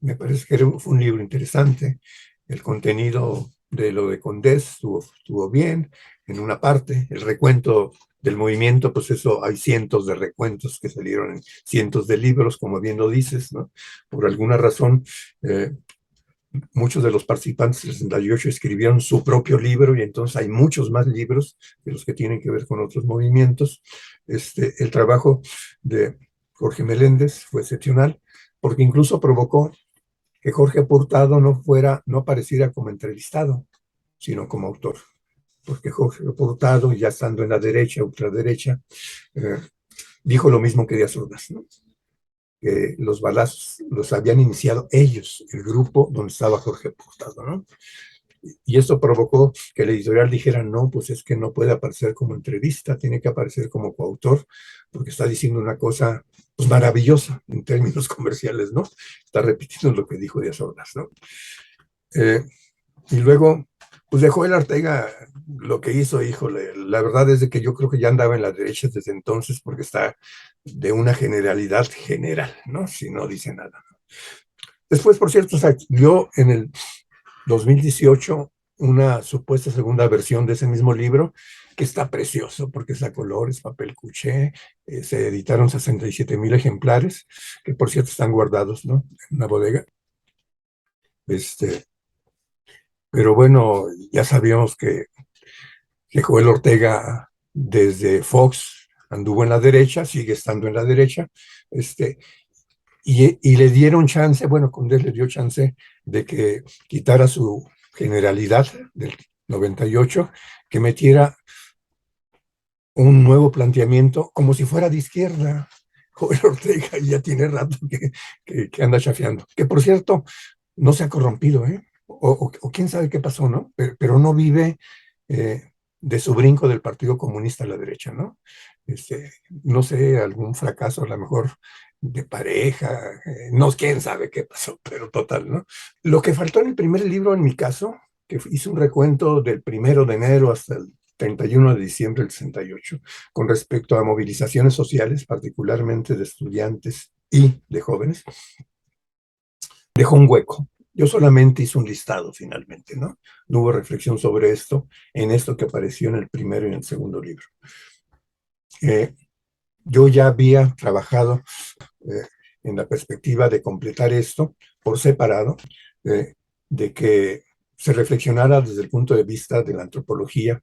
Me parece que fue un libro interesante. El contenido de lo de Condés estuvo bien en una parte. El recuento del movimiento, pues eso, hay cientos de recuentos que salieron en cientos de libros, como bien lo dices, ¿no? Por alguna razón, muchos de los participantes del 68 escribieron su propio libro y entonces hay muchos más libros de los que tienen que ver con otros movimientos. El trabajo de Jorge Meléndez fue excepcional porque incluso provocó que Jorge Hurtado no apareciera como entrevistado, sino como autor. Porque Jorge Hurtado, ya estando en la derecha, ultraderecha, dijo lo mismo que Díaz Ordaz, ¿no? Que los balazos los habían iniciado ellos, el grupo donde estaba Jorge Hurtado, ¿no? Y esto provocó que el editorial dijera, no, pues es que no puede aparecer como entrevista, tiene que aparecer como coautor, porque está diciendo una cosa pues, maravillosa en términos comerciales, ¿no? Está repitiendo lo que dijo Díaz Ordaz, ¿no? Y luego, pues de Joel Ortega, lo que hizo, híjole, la verdad es de que yo creo que ya andaba en la derecha desde entonces, porque está de una generalidad general, ¿no? Si no dice nada. Después, por cierto, salió en el 2018 una supuesta segunda versión de ese mismo libro, que está precioso porque es a colores, papel cuché, se editaron 67,000 ejemplares, que por cierto están guardados, ¿no? En una bodega. Pero bueno, ya sabíamos que Joel Ortega desde Fox anduvo en la derecha, sigue estando en la derecha, y le dieron chance, bueno, Condés le dio chance de que quitara su generalidad del 98, que metiera un nuevo planteamiento como si fuera de izquierda. Joel Ortega ya tiene rato que anda chafeando, que por cierto no se ha corrompido, ¿eh? o quién sabe qué pasó, ¿no? Pero no vive de su brinco del Partido Comunista a la derecha, ¿no? No sé, algún fracaso a lo mejor de pareja, no, quién sabe qué pasó, pero total, ¿no? Lo que faltó en el primer libro, en mi caso, que hice un recuento del 1 de enero hasta el 31 de diciembre del 68, con respecto a movilizaciones sociales, particularmente de estudiantes y de jóvenes, dejó un hueco. Yo solamente hice un listado finalmente, ¿no? No hubo reflexión sobre esto en esto que apareció en el primero y en el segundo libro. Yo ya había trabajado eh, en la perspectiva de completar esto por separado, de que se reflexionara desde el punto de vista de la antropología,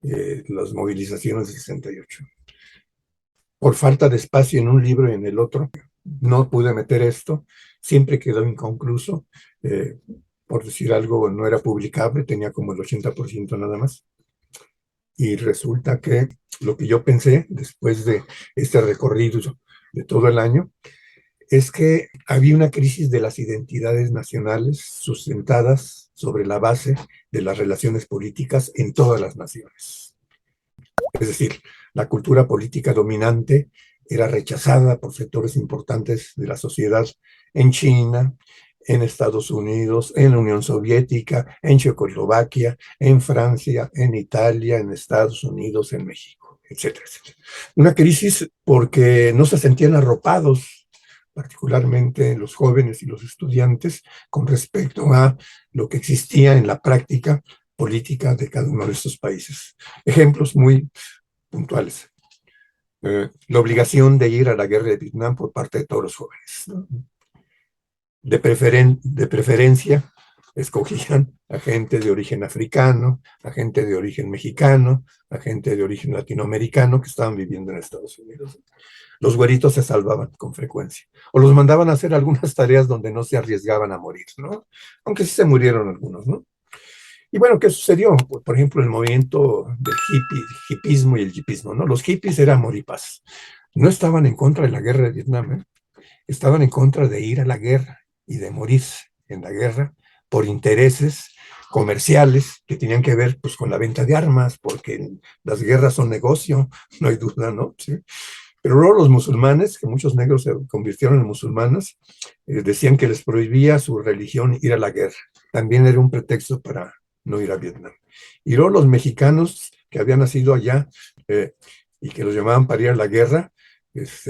las movilizaciones del 68. Por falta de espacio en un libro y en el otro, no pude meter esto, siempre quedó inconcluso, por decir algo, no era publicable, tenía como el 80% nada más. Y resulta que lo que yo pensé después de este recorrido de todo el año es que había una crisis de las identidades nacionales sustentadas sobre la base de las relaciones políticas en todas las naciones. Es decir, la cultura política dominante era rechazada por sectores importantes de la sociedad en China, en Estados Unidos, en la Unión Soviética, en Checoslovaquia, en Francia, en Italia, en Estados Unidos, en México, etcétera, etcétera. Una crisis porque no se sentían arropados, particularmente los jóvenes y los estudiantes, con respecto a lo que existía en la práctica política de cada uno de estos países. Ejemplos muy puntuales. La obligación de ir a la guerra de Vietnam por parte de todos los jóvenes, ¿no? De preferencia, escogían a gente de origen africano, a gente de origen mexicano, a gente de origen latinoamericano que estaban viviendo en Estados Unidos. Los güeritos se salvaban con frecuencia, o los mandaban a hacer algunas tareas donde no se arriesgaban a morir, ¿no? Aunque sí se murieron algunos, ¿no? Y bueno, ¿qué sucedió? Por ejemplo, el movimiento del hipismo y el hipismo, ¿no? Los hippies eran amor y paz. No estaban en contra de la guerra de Vietnam, ¿eh? Estaban en contra de ir a la guerra y de morirse en la guerra por intereses comerciales que tenían que ver pues con la venta de armas, porque las guerras son negocio, no hay duda, ¿no? ¿Sí? Pero luego los musulmanes, que muchos negros se convirtieron en musulmanes, decían que les prohibía su religión ir a la guerra. También era un pretexto para no ir a Vietnam. Y luego los mexicanos que habían nacido allá y que los llamaban para ir a la guerra,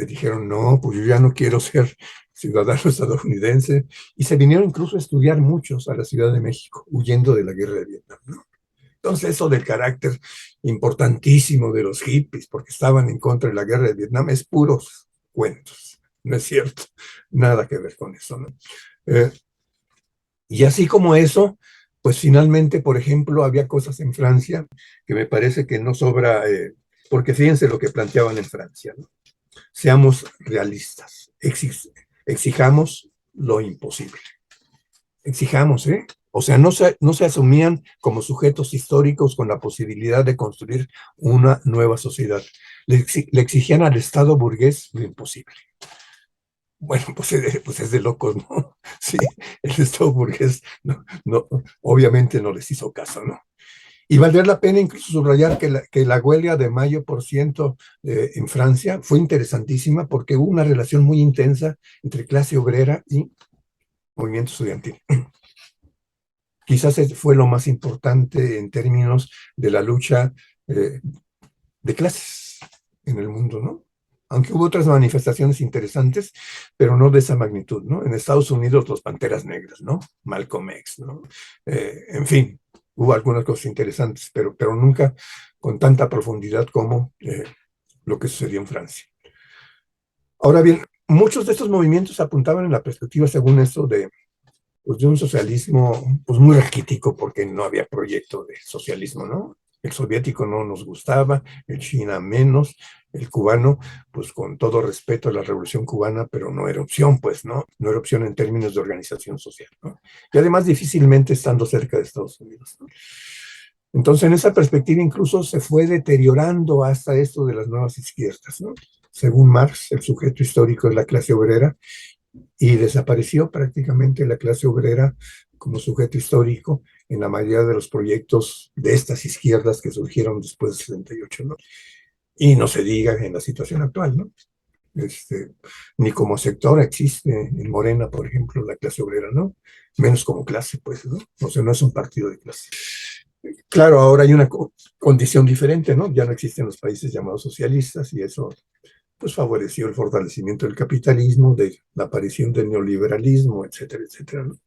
dijeron, no, pues yo ya no quiero ser ciudadano estadounidense, y se vinieron incluso a estudiar muchos a la Ciudad de México, huyendo de la guerra de Vietnam, ¿no? Entonces, eso del carácter importantísimo de los hippies, porque estaban en contra de la guerra de Vietnam, es puros cuentos, no es cierto, nada que ver con eso, ¿no? Y así como eso, pues finalmente, por ejemplo, había cosas en Francia que me parece que no sobra, porque fíjense lo que planteaban en Francia, ¿no? Seamos realistas, exijamos lo imposible. Exijamos, ¿eh? O sea, no se asumían como sujetos históricos con la posibilidad de construir una nueva sociedad. Le exigían al Estado burgués lo imposible. Bueno, pues es de locos, ¿no? Sí, el Estado burgués obviamente no les hizo caso, ¿no? Y valdría la pena incluso subrayar que la huelga de mayo por ciento en Francia fue interesantísima porque hubo una relación muy intensa entre clase obrera y movimiento estudiantil. Quizás fue lo más importante en términos de la lucha de clases en el mundo, ¿no? Aunque hubo otras manifestaciones interesantes, pero no de esa magnitud, ¿no? En Estados Unidos, los Panteras Negras, ¿no? Malcolm X, ¿no? En fin, hubo algunas cosas interesantes, pero nunca con tanta profundidad como lo que sucedió en Francia. Ahora bien, muchos de estos movimientos apuntaban en la perspectiva, según esto, pues de un socialismo pues muy raquítico, porque no había proyecto de socialismo, ¿no? El soviético no nos gustaba, el China menos, el cubano, pues con todo respeto a la revolución cubana, pero no era opción, pues, ¿no? No era opción en términos de organización social, ¿no? Y además difícilmente estando cerca de Estados Unidos, ¿no? Entonces, en esa perspectiva incluso se fue deteriorando hasta esto de las nuevas izquierdas, ¿no? Según Marx, el sujeto histórico es la clase obrera, y desapareció prácticamente la clase obrera como sujeto histórico en la mayoría de los proyectos de estas izquierdas que surgieron después del 68, ¿no? Y no se diga en la situación actual, ¿no? Ni como sector existe en Morena, por ejemplo, la clase obrera, ¿no? Menos como clase, pues, ¿no? O sea, no es un partido de clase. Claro, ahora hay una condición diferente, ¿no? Ya no existen los países llamados socialistas y eso pues favoreció el fortalecimiento del capitalismo, de la aparición del neoliberalismo, etcétera, etcétera, ¿no?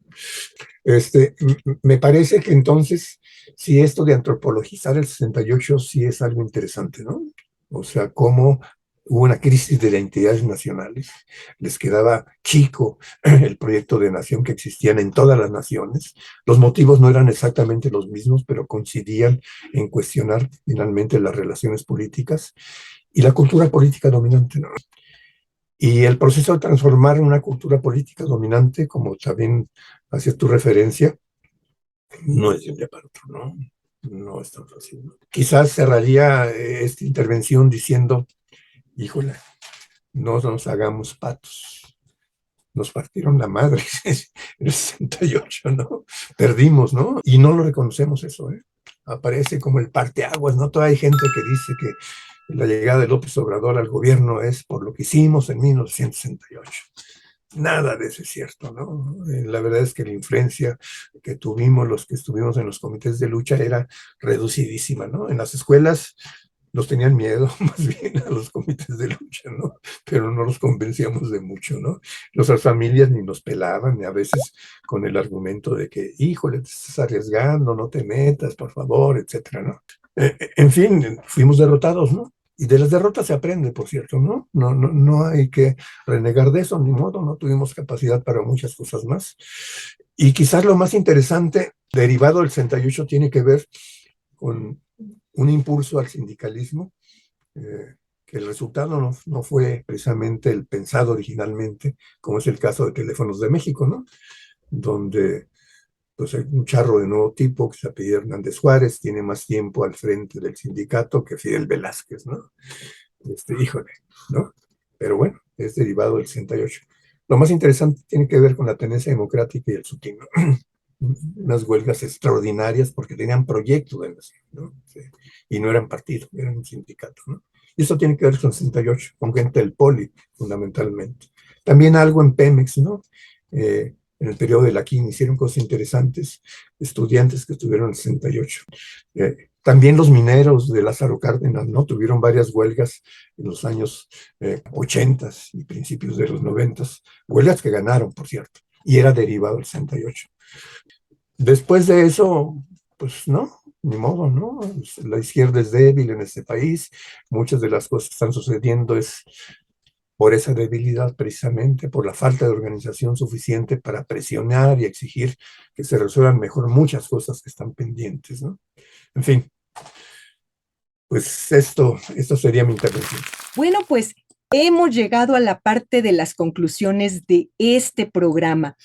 Me parece que entonces, si esto de antropologizar el 68 sí es algo interesante, ¿no? O sea, cómo hubo una crisis de identidades nacionales, les quedaba chico el proyecto de nación que existían en todas las naciones, los motivos no eran exactamente los mismos, pero coincidían en cuestionar finalmente las relaciones políticas y la cultura política dominante, ¿no? Y el proceso de transformar una cultura política dominante, como también hacías tu referencia, no es de un día para otro, ¿no? No es tan fácil, ¿no? Quizás cerraría esta intervención diciendo, híjole, no nos hagamos patos. Nos partieron la madre en el 68, ¿no? Perdimos, ¿no? Y no lo reconocemos eso, ¿eh? Aparece como el parteaguas, ¿no? Todavía hay gente que dice que la llegada de López Obrador al gobierno es por lo que hicimos en 1968. Nada de eso es cierto, ¿no? La verdad es que la influencia que tuvimos los que estuvimos en los comités de lucha era reducidísima, ¿no? En las escuelas nos tenían miedo más bien a los comités de lucha, ¿no? Pero no los convencíamos de mucho, ¿no? Nuestras familias ni nos pelaban, ni a veces con el argumento de que, híjole, te estás arriesgando, no te metas, por favor, etcétera, ¿no? En fin, fuimos derrotados, ¿no? Y de las derrotas se aprende, por cierto, ¿no? No hay que renegar de eso, ni modo, no tuvimos capacidad para muchas cosas más. Y quizás lo más interesante, derivado del 68, tiene que ver con un impulso al sindicalismo, que el resultado no fue precisamente el pensado originalmente, como es el caso de Teléfonos de México, ¿no? Donde pues hay un charro de nuevo tipo que se apellida Hernández Juárez, tiene más tiempo al frente del sindicato que Fidel Velázquez, ¿no? Híjole, ¿no? Pero bueno, es derivado del 68. Lo más interesante tiene que ver con la tenencia democrática y el sutín, ¿no? Unas huelgas extraordinarias porque tenían proyecto de nación, ¿no? Sí. Y no eran partido, eran un sindicato, ¿no? Y eso tiene que ver con 68, con gente del Poli, fundamentalmente. También algo en Pemex, ¿no? En el periodo de la QUIN hicieron cosas interesantes, estudiantes que estuvieron en el 68. También los mineros de Lázaro Cárdenas, ¿no? Tuvieron varias huelgas en los años 80 y principios de los 90, huelgas que ganaron, por cierto, y era derivado del 68. Después de eso, pues no, ni modo, ¿no? La izquierda es débil en este país, muchas de las cosas que están sucediendo es por esa debilidad precisamente, por la falta de organización suficiente para presionar y exigir que se resuelvan mejor muchas cosas que están pendientes, ¿no? En fin, pues esto sería mi intervención. Bueno, pues hemos llegado a la parte de las conclusiones de este programa.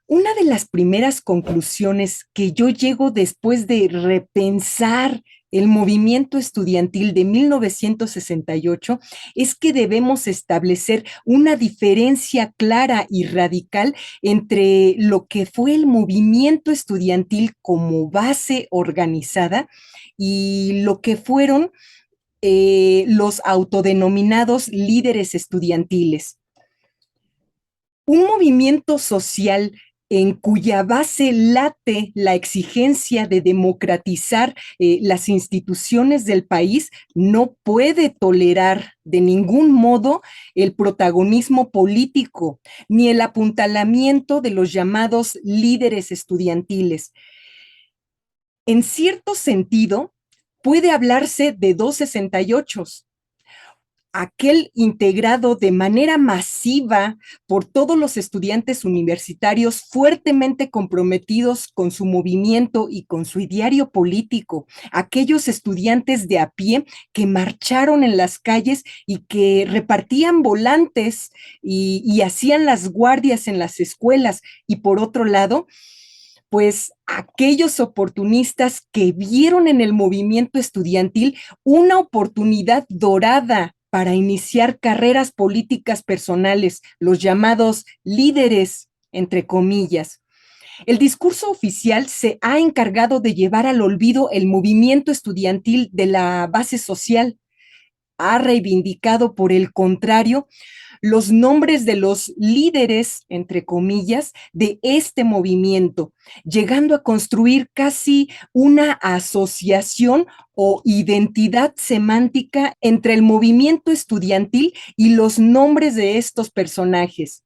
Una de las primeras conclusiones que yo llego después de repensar el movimiento estudiantil de 1968 es que debemos establecer una diferencia clara y radical entre lo que fue el movimiento estudiantil como base organizada y lo que fueron los autodenominados líderes estudiantiles. Un movimiento social en cuya base late la exigencia de democratizar las instituciones del país, no puede tolerar de ningún modo el protagonismo político ni el apuntalamiento de los llamados líderes estudiantiles. En cierto sentido, puede hablarse de dos 68, aquel integrado de manera masiva por todos los estudiantes universitarios fuertemente comprometidos con su movimiento y con su ideario político, aquellos estudiantes de a pie que marcharon en las calles y que repartían volantes y hacían las guardias en las escuelas, y por otro lado, pues aquellos oportunistas que vieron en el movimiento estudiantil una oportunidad dorada para iniciar carreras políticas personales, los llamados líderes, entre comillas. El discurso oficial se ha encargado de llevar al olvido el movimiento estudiantil de la base social. Ha reivindicado, por el contrario, los nombres de los líderes, entre comillas, de este movimiento, llegando a construir casi una asociación o identidad semántica entre el movimiento estudiantil y los nombres de estos personajes.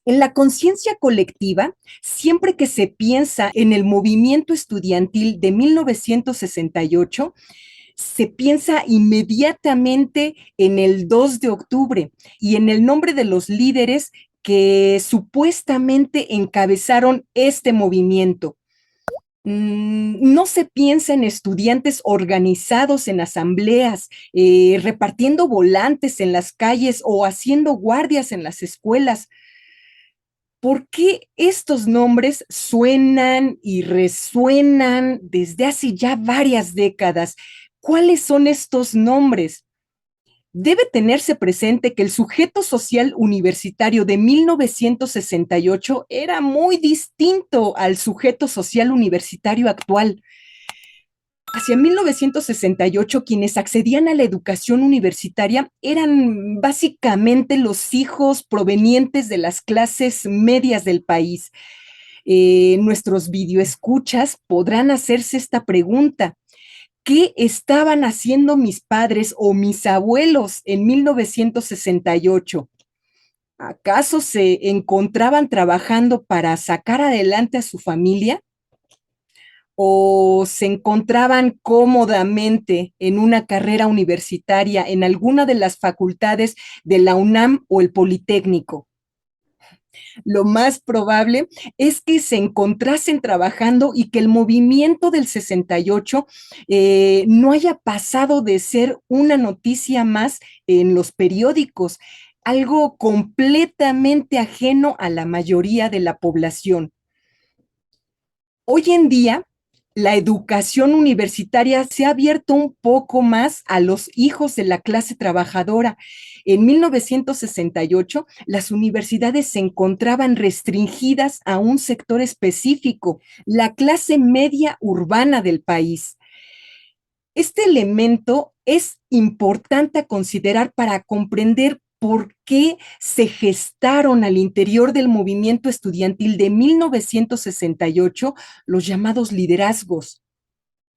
En la conciencia colectiva, siempre que se piensa en el movimiento estudiantil de 1968, se piensa inmediatamente en el 2 de octubre y en el nombre de los líderes que supuestamente encabezaron este movimiento. No se piensa en estudiantes organizados en asambleas, repartiendo volantes en las calles o haciendo guardias en las escuelas. ¿Por qué estos nombres suenan y resuenan desde hace ya varias décadas? ¿Cuáles son estos nombres? Debe tenerse presente que el sujeto social universitario de 1968 era muy distinto al sujeto social universitario actual. Hacia 1968, quienes accedían a la educación universitaria eran básicamente los hijos provenientes de las clases medias del país. Nuestros videoescuchas podrán hacerse esta pregunta: ¿qué estaban haciendo mis padres o mis abuelos en 1968? ¿Acaso se encontraban trabajando para sacar adelante a su familia? ¿O se encontraban cómodamente en una carrera universitaria en alguna de las facultades de la UNAM o el Politécnico? Lo más probable es que se encontrasen trabajando y que el movimiento del 68 no haya pasado de ser una noticia más en los periódicos, algo completamente ajeno a la mayoría de la población. Hoy en día, la educación universitaria se ha abierto un poco más a los hijos de la clase trabajadora. En 1968, las universidades se encontraban restringidas a un sector específico, la clase media urbana del país. Este elemento es importante a considerar para comprender por qué se gestaron al interior del movimiento estudiantil de 1968 los llamados liderazgos,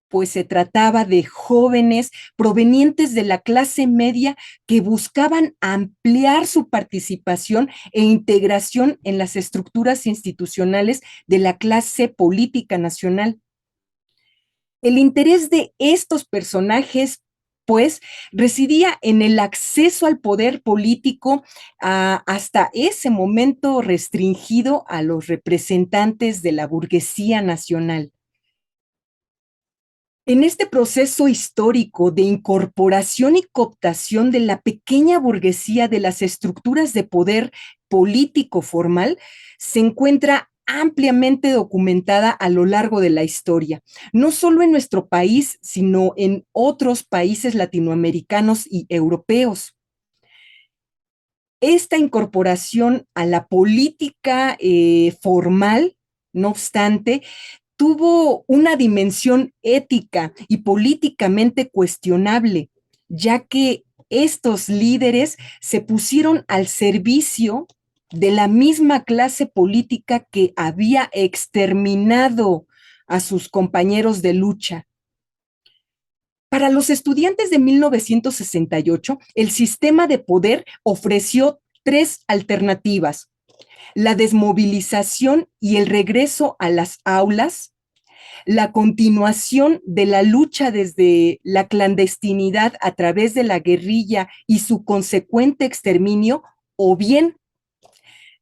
pues se trataba de jóvenes provenientes de la clase media que buscaban ampliar su participación e integración en las estructuras institucionales de la clase política nacional. El interés de estos personajes, pues, residía en el acceso al poder político, hasta ese momento restringido a los representantes de la burguesía nacional. En este proceso histórico de incorporación y cooptación de la pequeña burguesía de las estructuras de poder político formal, se encuentra ampliamente documentada a lo largo de la historia, no solo en nuestro país, sino en otros países latinoamericanos y europeos. Esta incorporación a la política formal, no obstante, tuvo una dimensión ética y políticamente cuestionable, ya que estos líderes se pusieron al servicio de la misma clase política que había exterminado a sus compañeros de lucha. Para los estudiantes de 1968, el sistema de poder ofreció tres alternativas: la desmovilización y el regreso a las aulas, la continuación de la lucha desde la clandestinidad a través de la guerrilla y su consecuente exterminio, o bien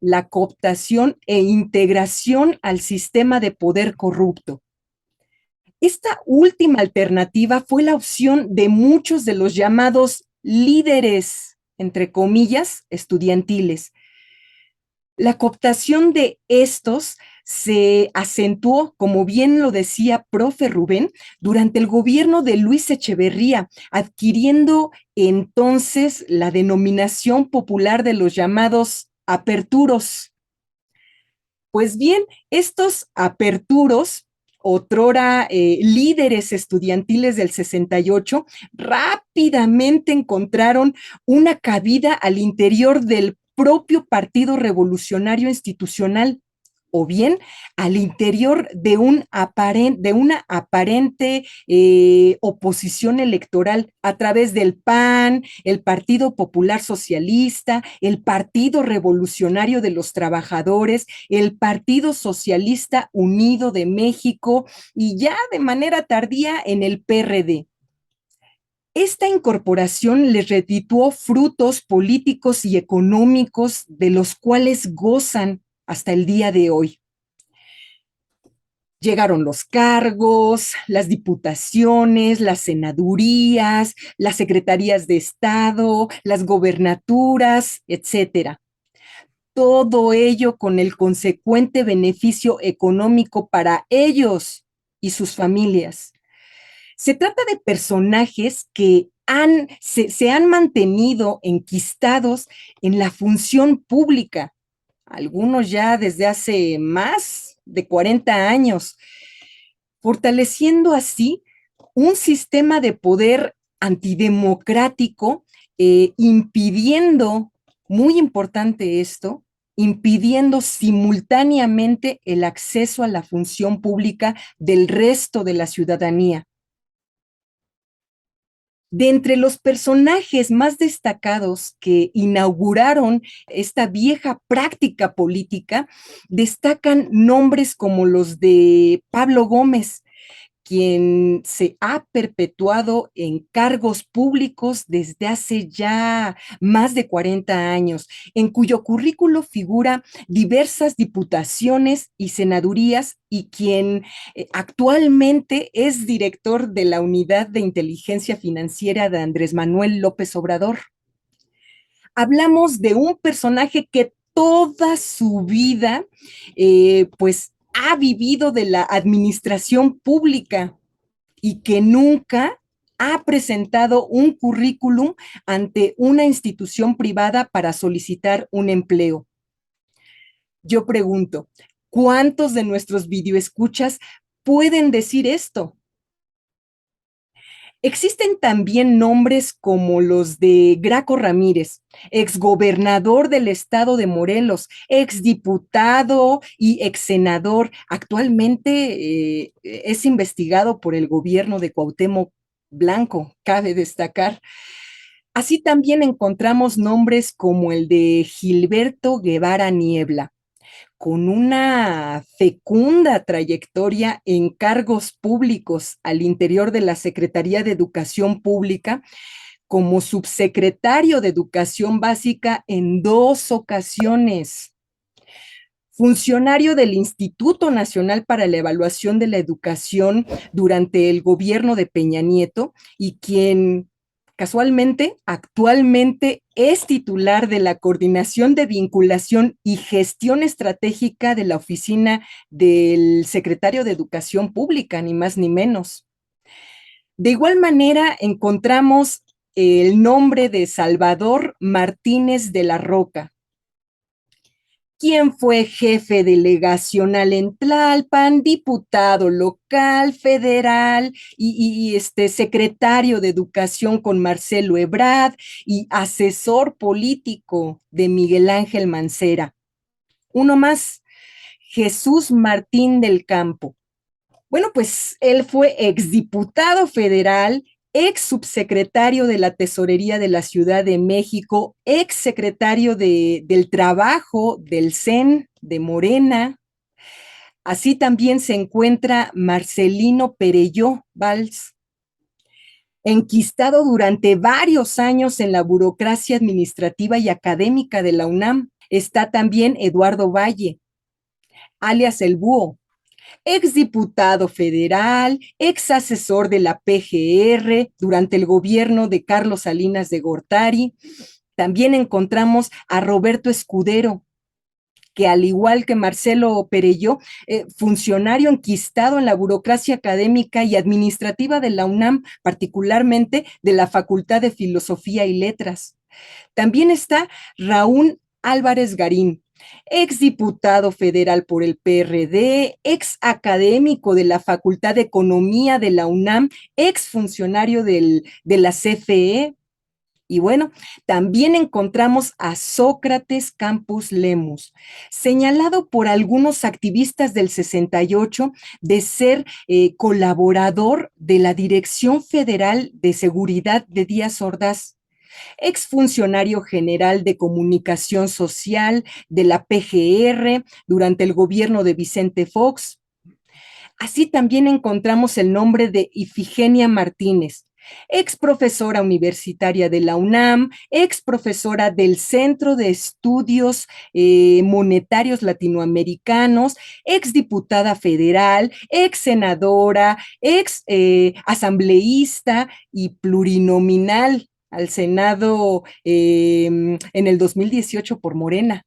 la cooptación e integración al sistema de poder corrupto. Esta última alternativa fue la opción de muchos de los llamados líderes, entre comillas, estudiantiles. La cooptación de estos se acentuó, como bien lo decía profe Rubén, durante el gobierno de Luis Echeverría, adquiriendo entonces la denominación popular de los llamados aperturos. Pues bien, estos aperturos, otrora líderes estudiantiles del 68, rápidamente encontraron una cabida al interior del propio Partido Revolucionario Institucional, o bien al interior de una aparente oposición electoral a través del PAN, el Partido Popular Socialista, el Partido Revolucionario de los Trabajadores, el Partido Socialista Unido de México y ya de manera tardía en el PRD. Esta incorporación les redituó frutos políticos y económicos de los cuales gozan hasta el día de hoy. Llegaron los cargos, las diputaciones, las senadurías, las secretarías de Estado, las gobernaturas, etcétera. Todo ello con el consecuente beneficio económico para ellos y sus familias. Se trata de personajes que se han mantenido enquistados en la función pública, algunos ya desde hace más de 40 años, fortaleciendo así un sistema de poder antidemocrático, impidiendo, muy importante esto, impidiendo simultáneamente el acceso a la función pública del resto de la ciudadanía. De entre los personajes más destacados que inauguraron esta vieja práctica política, destacan nombres como los de Pablo Gómez, quien se ha perpetuado en cargos públicos desde hace ya más de 40 años, en cuyo currículo figura diversas diputaciones y senadurías y quien actualmente es director de la Unidad de Inteligencia Financiera de Andrés Manuel López Obrador. Hablamos de un personaje que toda su vida, pues, ha vivido de la administración pública y que nunca ha presentado un currículum ante una institución privada para solicitar un empleo. Yo pregunto, ¿cuántos de nuestros videoescuchas pueden decir esto? Existen también nombres como los de Graco Ramírez, exgobernador del estado de Morelos, exdiputado y exsenador. Actualmente es investigado por el gobierno de Cuauhtémoc Blanco, cabe destacar. Así también encontramos nombres como el de Gilberto Guevara Niebla, con una fecunda trayectoria en cargos públicos al interior de la Secretaría de Educación Pública, como subsecretario de Educación Básica en 2 ocasiones, funcionario del Instituto Nacional para la Evaluación de la Educación durante el gobierno de Peña Nieto y quien casualmente actualmente es titular de la Coordinación de Vinculación y Gestión Estratégica de la Oficina del Secretario de Educación Pública, ni más ni menos. De igual manera, encontramos el nombre de Salvador Martínez de la Roca, quien fue jefe delegacional en Tlalpan, diputado local, federal y secretario de Educación con Marcelo Ebrard y asesor político de Miguel Ángel Mancera. Uno más, Jesús Martín del Campo. Bueno, pues él fue exdiputado federal, ex subsecretario de la Tesorería de la Ciudad de México, ex secretario del Trabajo del CEN de Morena. Así también se encuentra Marcelino Perelló Valls, enquistado durante varios años en la burocracia administrativa y académica de la UNAM. Está también Eduardo Valle, alias El Búho, exdiputado federal, ex asesor de la PGR durante el gobierno de Carlos Salinas de Gortari. También encontramos a Roberto Escudero, que al igual que Marcelo Perelló, funcionario enquistado en la burocracia académica y administrativa de la UNAM, particularmente de la Facultad de Filosofía y Letras. También está Raúl Álvarez Garín, exdiputado federal por el PRD, ex académico de la Facultad de Economía de la UNAM, exfuncionario de la CFE. Y bueno, también encontramos a Sócrates Campos Lemus, señalado por algunos activistas del 68 de ser colaborador de la Dirección Federal de Seguridad de Díaz Ordaz, exfuncionario general de comunicación social de la PGR durante el gobierno de Vicente Fox. Así también encontramos el nombre de Ifigenia Martínez, ex profesora universitaria de la UNAM, ex profesora del Centro de Estudios Monetarios Latinoamericanos, ex diputada federal, ex senadora, ex asambleísta y plurinominal al Senado en el 2018 por Morena.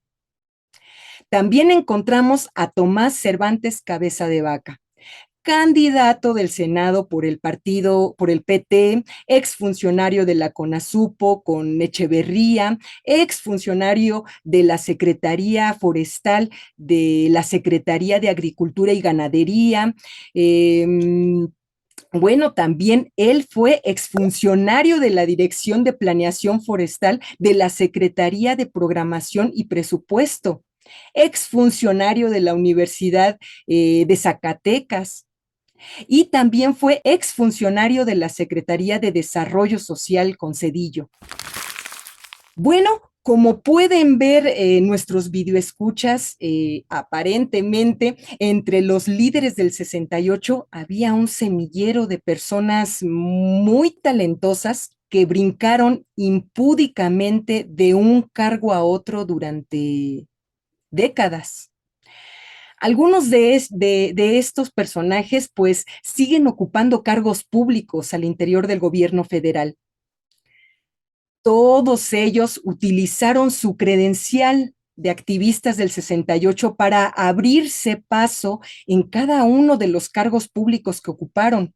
También encontramos a Tomás Cervantes Cabeza de Vaca, candidato del Senado por el partido, por el PT, exfuncionario de la CONASUPO con Echeverría, exfuncionario de la Secretaría Forestal de la Secretaría de Agricultura y Ganadería. Bueno, también él fue exfuncionario de la Dirección de Planeación Forestal de la Secretaría de Programación y Presupuesto, exfuncionario de la Universidad de Zacatecas, y también fue exfuncionario de la Secretaría de Desarrollo Social con Cedillo. Bueno, como pueden ver nuestros videoescuchas, aparentemente entre los líderes del 68 había un semillero de personas muy talentosas que brincaron impúdicamente de un cargo a otro durante décadas. Algunos de estos personajes pues siguen ocupando cargos públicos al interior del gobierno federal. Todos ellos utilizaron su credencial de activistas del 68 para abrirse paso en cada uno de los cargos públicos que ocuparon.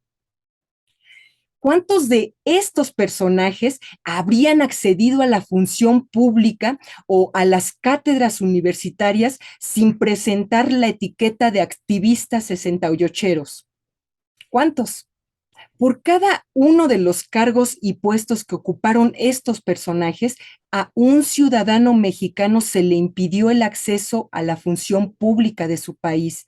¿Cuántos de estos personajes habrían accedido a la función pública o a las cátedras universitarias sin presentar la etiqueta de activistas 68eros? ¿Cuántos? Por cada uno de los cargos y puestos que ocuparon estos personajes, a un ciudadano mexicano se le impidió el acceso a la función pública de su país.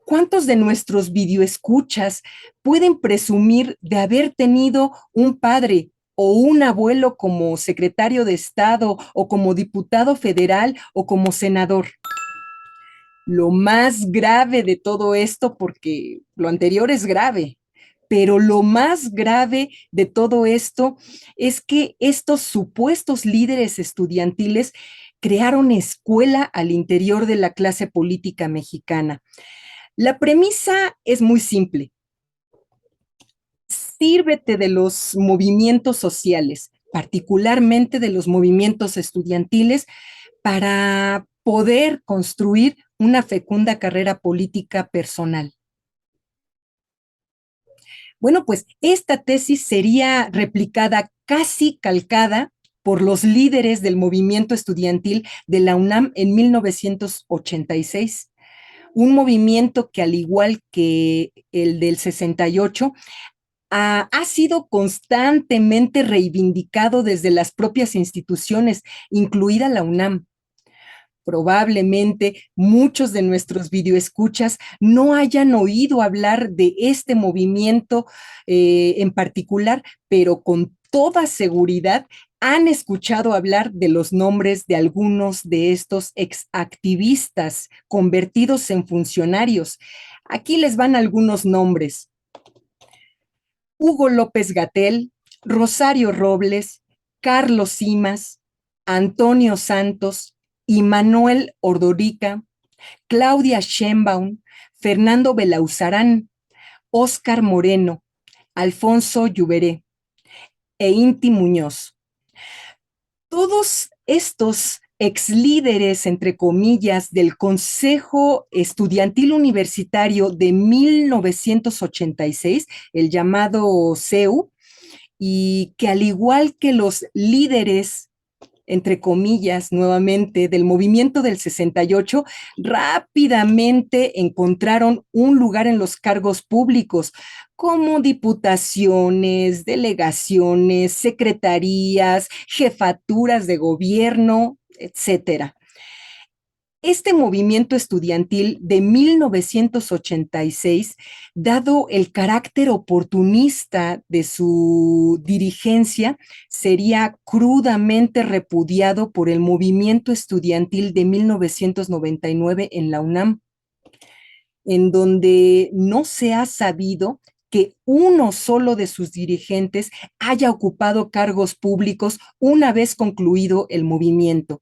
¿Cuántos de nuestros videoescuchas pueden presumir de haber tenido un padre o un abuelo como secretario de Estado o como diputado federal o como senador? Lo más grave de todo esto, porque lo anterior es grave, pero lo más grave de todo esto es que estos supuestos líderes estudiantiles crearon escuela al interior de la clase política mexicana. La premisa es muy simple. Sírvete de los movimientos sociales, particularmente de los movimientos estudiantiles, para poder construir una fecunda carrera política personal. Bueno, pues esta tesis sería replicada, casi calcada, por los líderes del movimiento estudiantil de la UNAM en 1986, un movimiento que, al igual que el del 68, ha sido constantemente reivindicado desde las propias instituciones, incluida la UNAM. Probablemente muchos de nuestros videoescuchas no hayan oído hablar de este movimiento en particular, pero con toda seguridad han escuchado hablar de los nombres de algunos de estos exactivistas convertidos en funcionarios. Aquí les van algunos nombres: Hugo López-Gatell, Rosario Robles, Carlos Simas, Antonio Santos, Immanuel Ordorica, Claudia Sheinbaum, Fernando Belauzarán, Óscar Moreno, Alfonso Lluveré e Inti Muñoz. Todos estos ex líderes, entre comillas, del Consejo Estudiantil Universitario de 1986, el llamado CEU, y que, al igual que los líderes entre comillas, nuevamente, del movimiento del 68, rápidamente encontraron un lugar en los cargos públicos, como diputaciones, delegaciones, secretarías, jefaturas de gobierno, etcétera. Este movimiento estudiantil de 1986, dado el carácter oportunista de su dirigencia, sería crudamente repudiado por el movimiento estudiantil de 1999 en la UNAM, en donde no se ha sabido que uno solo de sus dirigentes haya ocupado cargos públicos una vez concluido el movimiento.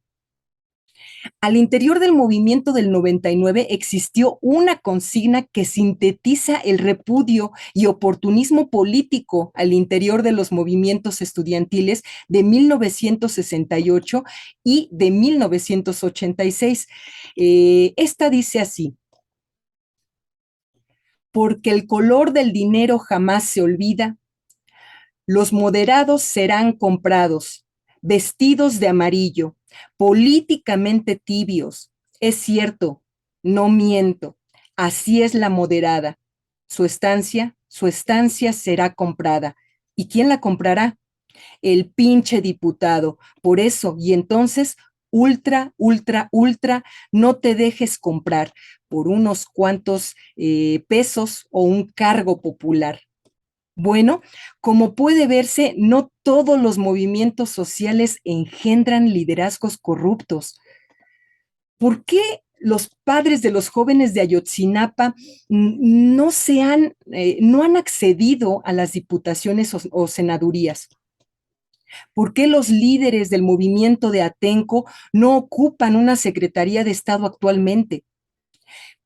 Al interior del movimiento del 99 existió una consigna que sintetiza el repudio y oportunismo político al interior de los movimientos estudiantiles de 1968 y de 1986. Esta dice así: porque el color del dinero jamás se olvida, los moderados serán comprados, vestidos de amarillo, políticamente tibios. Es cierto, no miento. Así es la moderada. Su estancia será comprada. ¿Y quién la comprará? El pinche diputado. Por eso, y entonces, ultra, ultra, ultra, no te dejes comprar por unos cuantos pesos o un cargo popular. Bueno, como puede verse, no todos los movimientos sociales engendran liderazgos corruptos. ¿Por qué los padres de los jóvenes de Ayotzinapa no han accedido a las diputaciones o senadurías? ¿Por qué los líderes del movimiento de Atenco no ocupan una secretaría de Estado actualmente?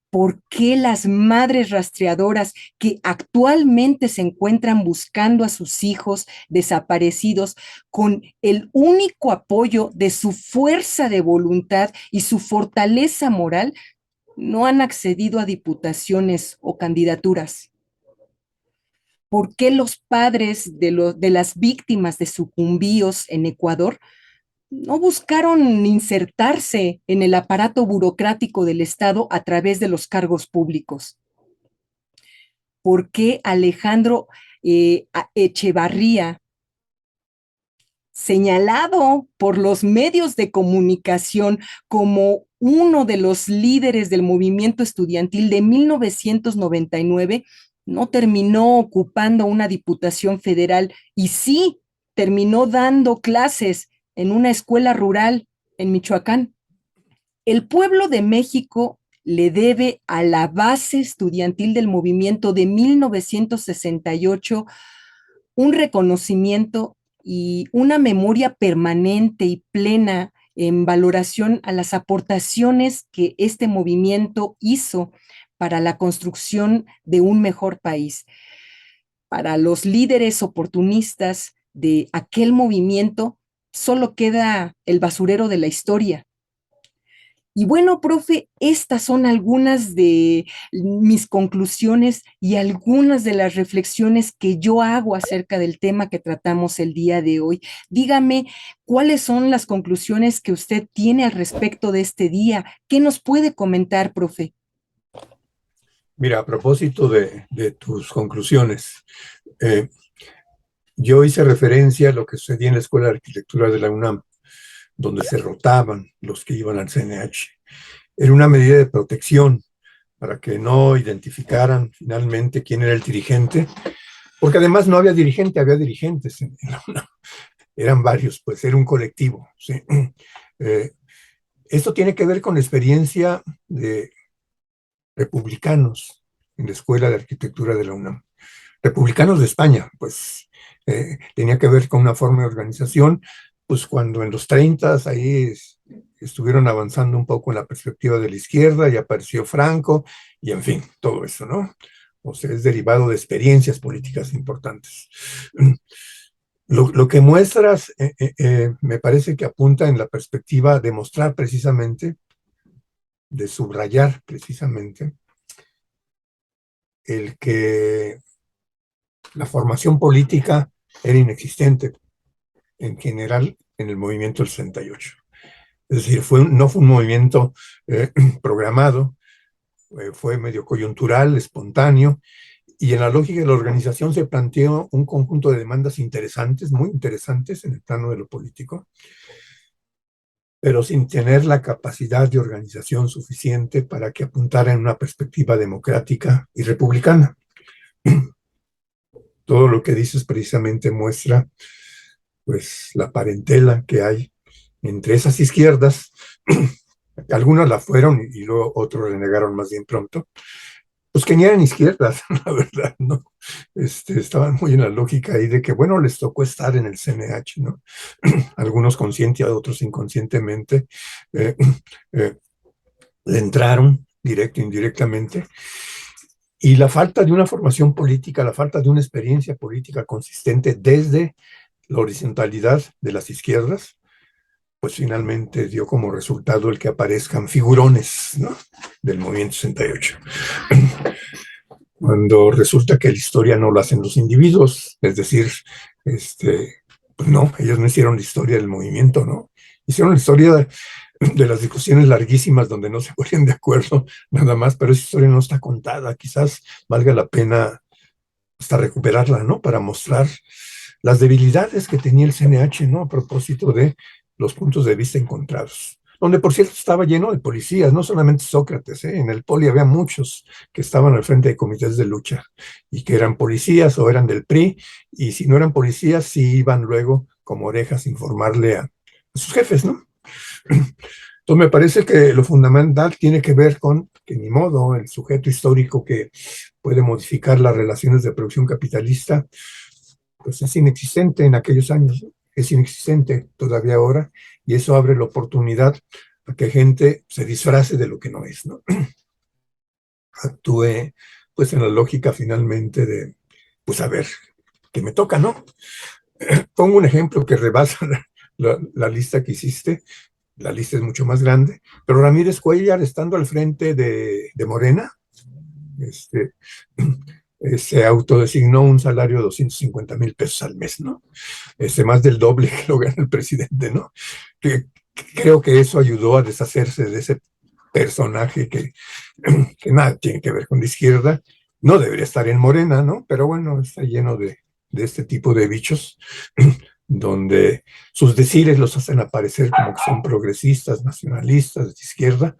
¿Por qué las madres rastreadoras que actualmente se encuentran buscando a sus hijos desaparecidos con el único apoyo de su fuerza de voluntad y su fortaleza moral no han accedido a diputaciones o candidaturas? ¿Por qué los padres de las víctimas de sucumbíos en Ecuador no buscaron insertarse en el aparato burocrático del Estado a través de los cargos públicos? ¿Por qué Alejandro Echevarría, señalado por los medios de comunicación como uno de los líderes del movimiento estudiantil de 1999, no terminó ocupando una diputación federal y sí terminó dando clases en una escuela rural en Michoacán? El pueblo de México le debe a la base estudiantil del movimiento de 1968 un reconocimiento y una memoria permanente y plena en valoración a las aportaciones que este movimiento hizo para la construcción de un mejor país. Para los líderes oportunistas de aquel movimiento, solo queda el basurero de la historia. Y bueno, profe, estas son algunas de mis conclusiones y algunas de las reflexiones que yo hago acerca del tema que tratamos el día de hoy. Dígame, ¿cuáles son las conclusiones que usted tiene al respecto de este día? ¿Qué nos puede comentar, profe? Mira, a propósito de tus conclusiones, eh, yo hice referencia a lo que sucedía en la Escuela de Arquitectura de la UNAM, donde se rotaban los que iban al CNH. Era una medida de protección para que no identificaran finalmente quién era el dirigente, porque además no había dirigente, había dirigentes en la UNAM. Eran varios, pues era un colectivo. ¿Sí? Esto tiene que ver con la experiencia de republicanos en la Escuela de Arquitectura de la UNAM. Republicanos de España, pues tenía que ver con una forma de organización, pues cuando en los 30 ahí estuvieron avanzando un poco en la perspectiva de la izquierda y apareció Franco y en fin, todo eso, ¿no? O sea, es derivado de experiencias políticas importantes. Lo que muestras me parece que apunta en la perspectiva de mostrar precisamente, de subrayar precisamente, el que la formación política era inexistente en general en el movimiento del 68. Es decir, no fue un movimiento programado, fue medio coyuntural, espontáneo, y en la lógica de la organización se planteó un conjunto de demandas interesantes, muy interesantes en el plano de lo político, pero sin tener la capacidad de organización suficiente para que apuntara en una perspectiva democrática y republicana. Todo lo que dices precisamente muestra, pues, la parentela que hay entre esas izquierdas. Algunas la fueron y luego otros renegaron más bien pronto, pues que ni eran izquierdas, la verdad, ¿no? Estaban muy en la lógica ahí de que, bueno, les tocó estar en el CNH, ¿no? Algunos consciente, otros inconscientemente, eh, eh, le entraron directo e indirectamente, y la falta de una formación política, la falta de una experiencia política consistente desde la horizontalidad de las izquierdas, pues finalmente dio como resultado el que aparezcan figurones, ¿no?, del movimiento 68. Cuando resulta que la historia no la hacen los individuos, es decir, pues no, ellos no hicieron la historia del movimiento, ¿no? Hicieron la historia de las discusiones larguísimas donde no se ponían de acuerdo, nada más, pero esa historia no está contada. Quizás valga la pena hasta recuperarla, ¿no?, para mostrar las debilidades que tenía el CNH, ¿no?, a propósito de los puntos de vista encontrados. Donde, por cierto, estaba lleno de policías, no solamente Sócrates, ¿eh? En el Poli había muchos que estaban al frente de comités de lucha y que eran policías o eran del PRI, y si no eran policías, sí iban luego como orejas a informarle a sus jefes, ¿no? Entonces me parece que lo fundamental tiene que ver con que ni modo, el sujeto histórico que puede modificar las relaciones de producción capitalista, pues es inexistente en aquellos años, ¿no? Es inexistente todavía ahora, y eso abre la oportunidad a que gente se disfrace de lo que no es, ¿no? Actúe, pues, en la lógica finalmente de, pues, a ver, ¿qué me toca, no? Pongo un ejemplo que rebasa la lista que hiciste. La lista es mucho más grande, pero Ramírez Cuéllar, estando al frente de Morena, se autodesignó un salario de 250,000 pesos al mes, ¿no? Más del doble que lo gana el presidente, ¿no? Que creo que eso ayudó a deshacerse de ese personaje que nada tiene que ver con la izquierda. No debería estar en Morena, ¿no? Pero bueno, está lleno de este tipo de bichos donde sus decires los hacen aparecer como que son progresistas, nacionalistas, de izquierda,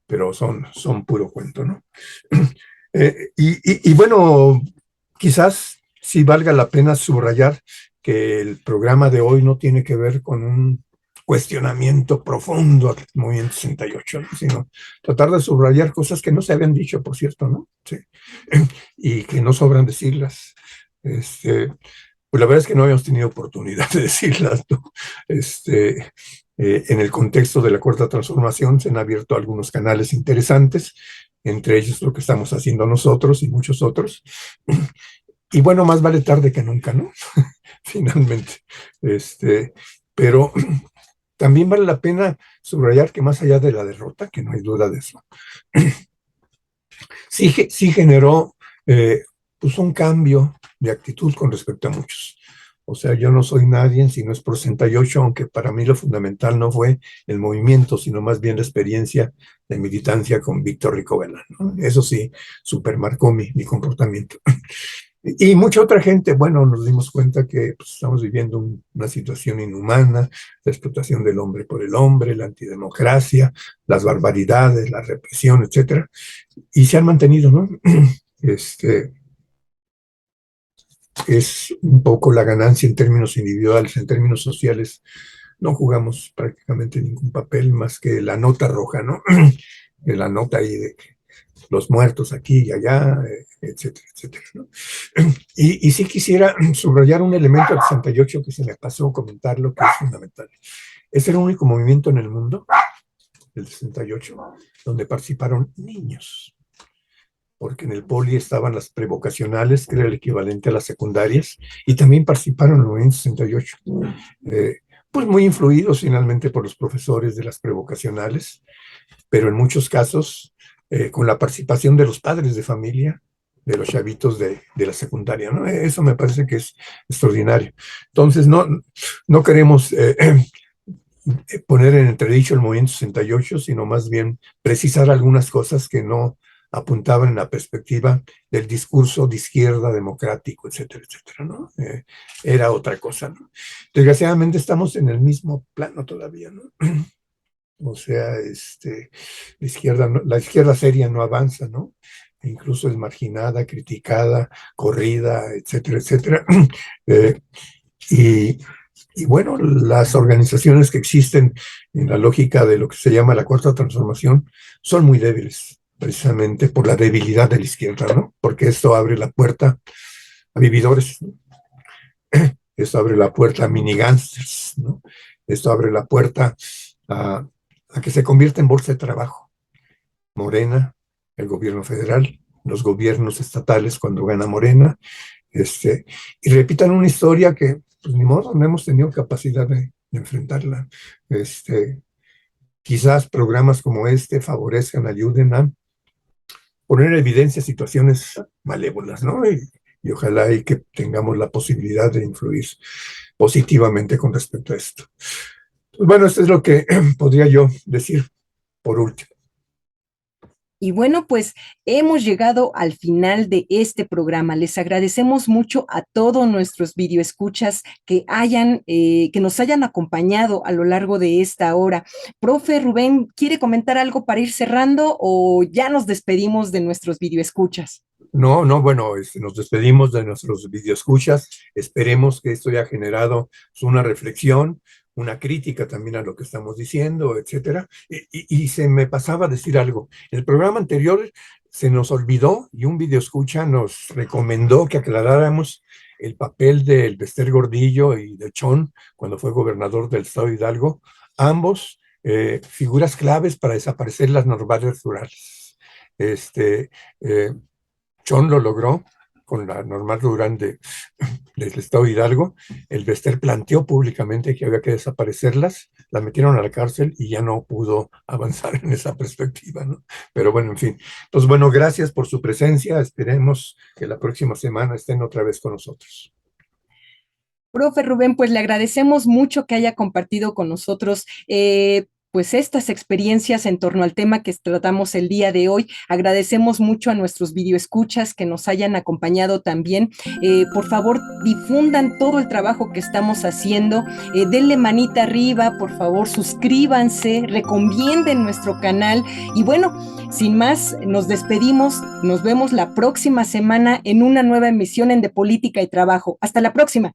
pero son puro cuento, ¿no? Y bueno, quizás sí valga la pena subrayar que el programa de hoy no tiene que ver con un cuestionamiento profundo al movimiento 68, ¿no?, sino tratar de subrayar cosas que no se habían dicho, por cierto, ¿no? Sí. Y que no sobran decirlas. Pues la verdad es que no habíamos tenido oportunidad de decirlas, ¿no? En el contexto de la Cuarta Transformación se han abierto algunos canales interesantes, entre ellos lo que estamos haciendo nosotros y muchos otros. Y bueno, más vale tarde que nunca, ¿no? Finalmente. Pero también vale la pena subrayar que más allá de la derrota, que no hay duda de eso, sí generó pues un cambio de actitud con respecto a muchos. O sea, yo no soy nadie si no es por 68, aunque para mí lo fundamental no fue el movimiento, sino más bien la experiencia de militancia con Víctor Ricovela, ¿no? Eso sí, supermarcó mi comportamiento. Y mucha otra gente, bueno, nos dimos cuenta que pues, estamos viviendo una situación inhumana, la explotación del hombre por el hombre, la antidemocracia, las barbaridades, la represión, etcétera, y se han mantenido, ¿no? Es un poco la ganancia en términos individuales, en términos sociales. No jugamos prácticamente ningún papel más que la nota roja, ¿no? La nota ahí de los muertos aquí y allá, etcétera, etcétera, ¿no? Y sí quisiera subrayar un elemento del 68 que se me pasó comentarlo, que es fundamental. Es el único movimiento en el mundo, el 68, donde participaron niños, porque en el Poli estaban las prevocacionales, que era el equivalente a las secundarias, y también participaron en el movimiento 68, pues muy influidos finalmente por los profesores de las prevocacionales, pero en muchos casos con la participación de los padres de familia, de los chavitos de la secundaria, ¿no? Eso me parece que es extraordinario. Entonces, no queremos poner en entredicho el movimiento 68, sino más bien precisar algunas cosas que no apuntaban en la perspectiva del discurso de izquierda democrático, etcétera, etcétera, ¿no? Era otra cosa, ¿no? Desgraciadamente estamos en el mismo plano todavía, ¿no? O sea, la izquierda seria no avanza, ¿no? E incluso es marginada, criticada, corrida, etcétera, etcétera. Eh, y, y bueno, las organizaciones que existen en la lógica de lo que se llama la cuarta transformación son muy débiles, precisamente por la debilidad de la izquierda, ¿no? Porque esto abre la puerta a vividores, ¿no? Esto abre la puerta a minigángsters, ¿no? Esto abre la puerta a que se convierta en bolsa de trabajo. Morena, el gobierno federal, los gobiernos estatales cuando gana Morena, y repitan una historia que, pues ni modo, no hemos tenido capacidad de enfrentarla. Quizás programas como este favorezcan, ayuden a poner en evidencia situaciones malévolas, ¿no? Y ojalá y que tengamos la posibilidad de influir positivamente con respecto a esto. Pues bueno, esto es lo que podría yo decir por último. Y bueno, pues hemos llegado al final de este programa. Les agradecemos mucho a todos nuestros videoescuchas que nos hayan acompañado a lo largo de esta hora. Profe Rubén, ¿quiere comentar algo para ir cerrando o ya nos despedimos de nuestros videoescuchas? No, no, bueno, nos despedimos de nuestros videoescuchas. Esperemos que esto haya generado una reflexión, una crítica también a lo que estamos diciendo, etcétera. Y se me pasaba a decir algo. En el programa anterior se nos olvidó y un videoescucha nos recomendó que aclaráramos el papel del Bester Gordillo y de Chon cuando fue gobernador del estado de Hidalgo, ambos figuras claves para desaparecer las normales rurales. Este, eh, Chon lo logró con la normal rural del estado de Hidalgo. El Bester planteó públicamente que había que desaparecerlas, la metieron a la cárcel y ya no pudo avanzar en esa perspectiva, ¿no? Pero bueno, en fin. Entonces, bueno, gracias por su presencia. Esperemos que la próxima semana estén otra vez con nosotros. Profe Rubén, pues le agradecemos mucho que haya compartido con nosotros pues estas experiencias en torno al tema que tratamos el día de hoy. Agradecemos mucho a nuestros videoescuchas que nos hayan acompañado también. Por favor, difundan todo el trabajo que estamos haciendo. Denle manita arriba, por favor, suscríbanse, recomienden nuestro canal. Y bueno, sin más, nos despedimos. Nos vemos la próxima semana en una nueva emisión en De Política y Trabajo. Hasta la próxima.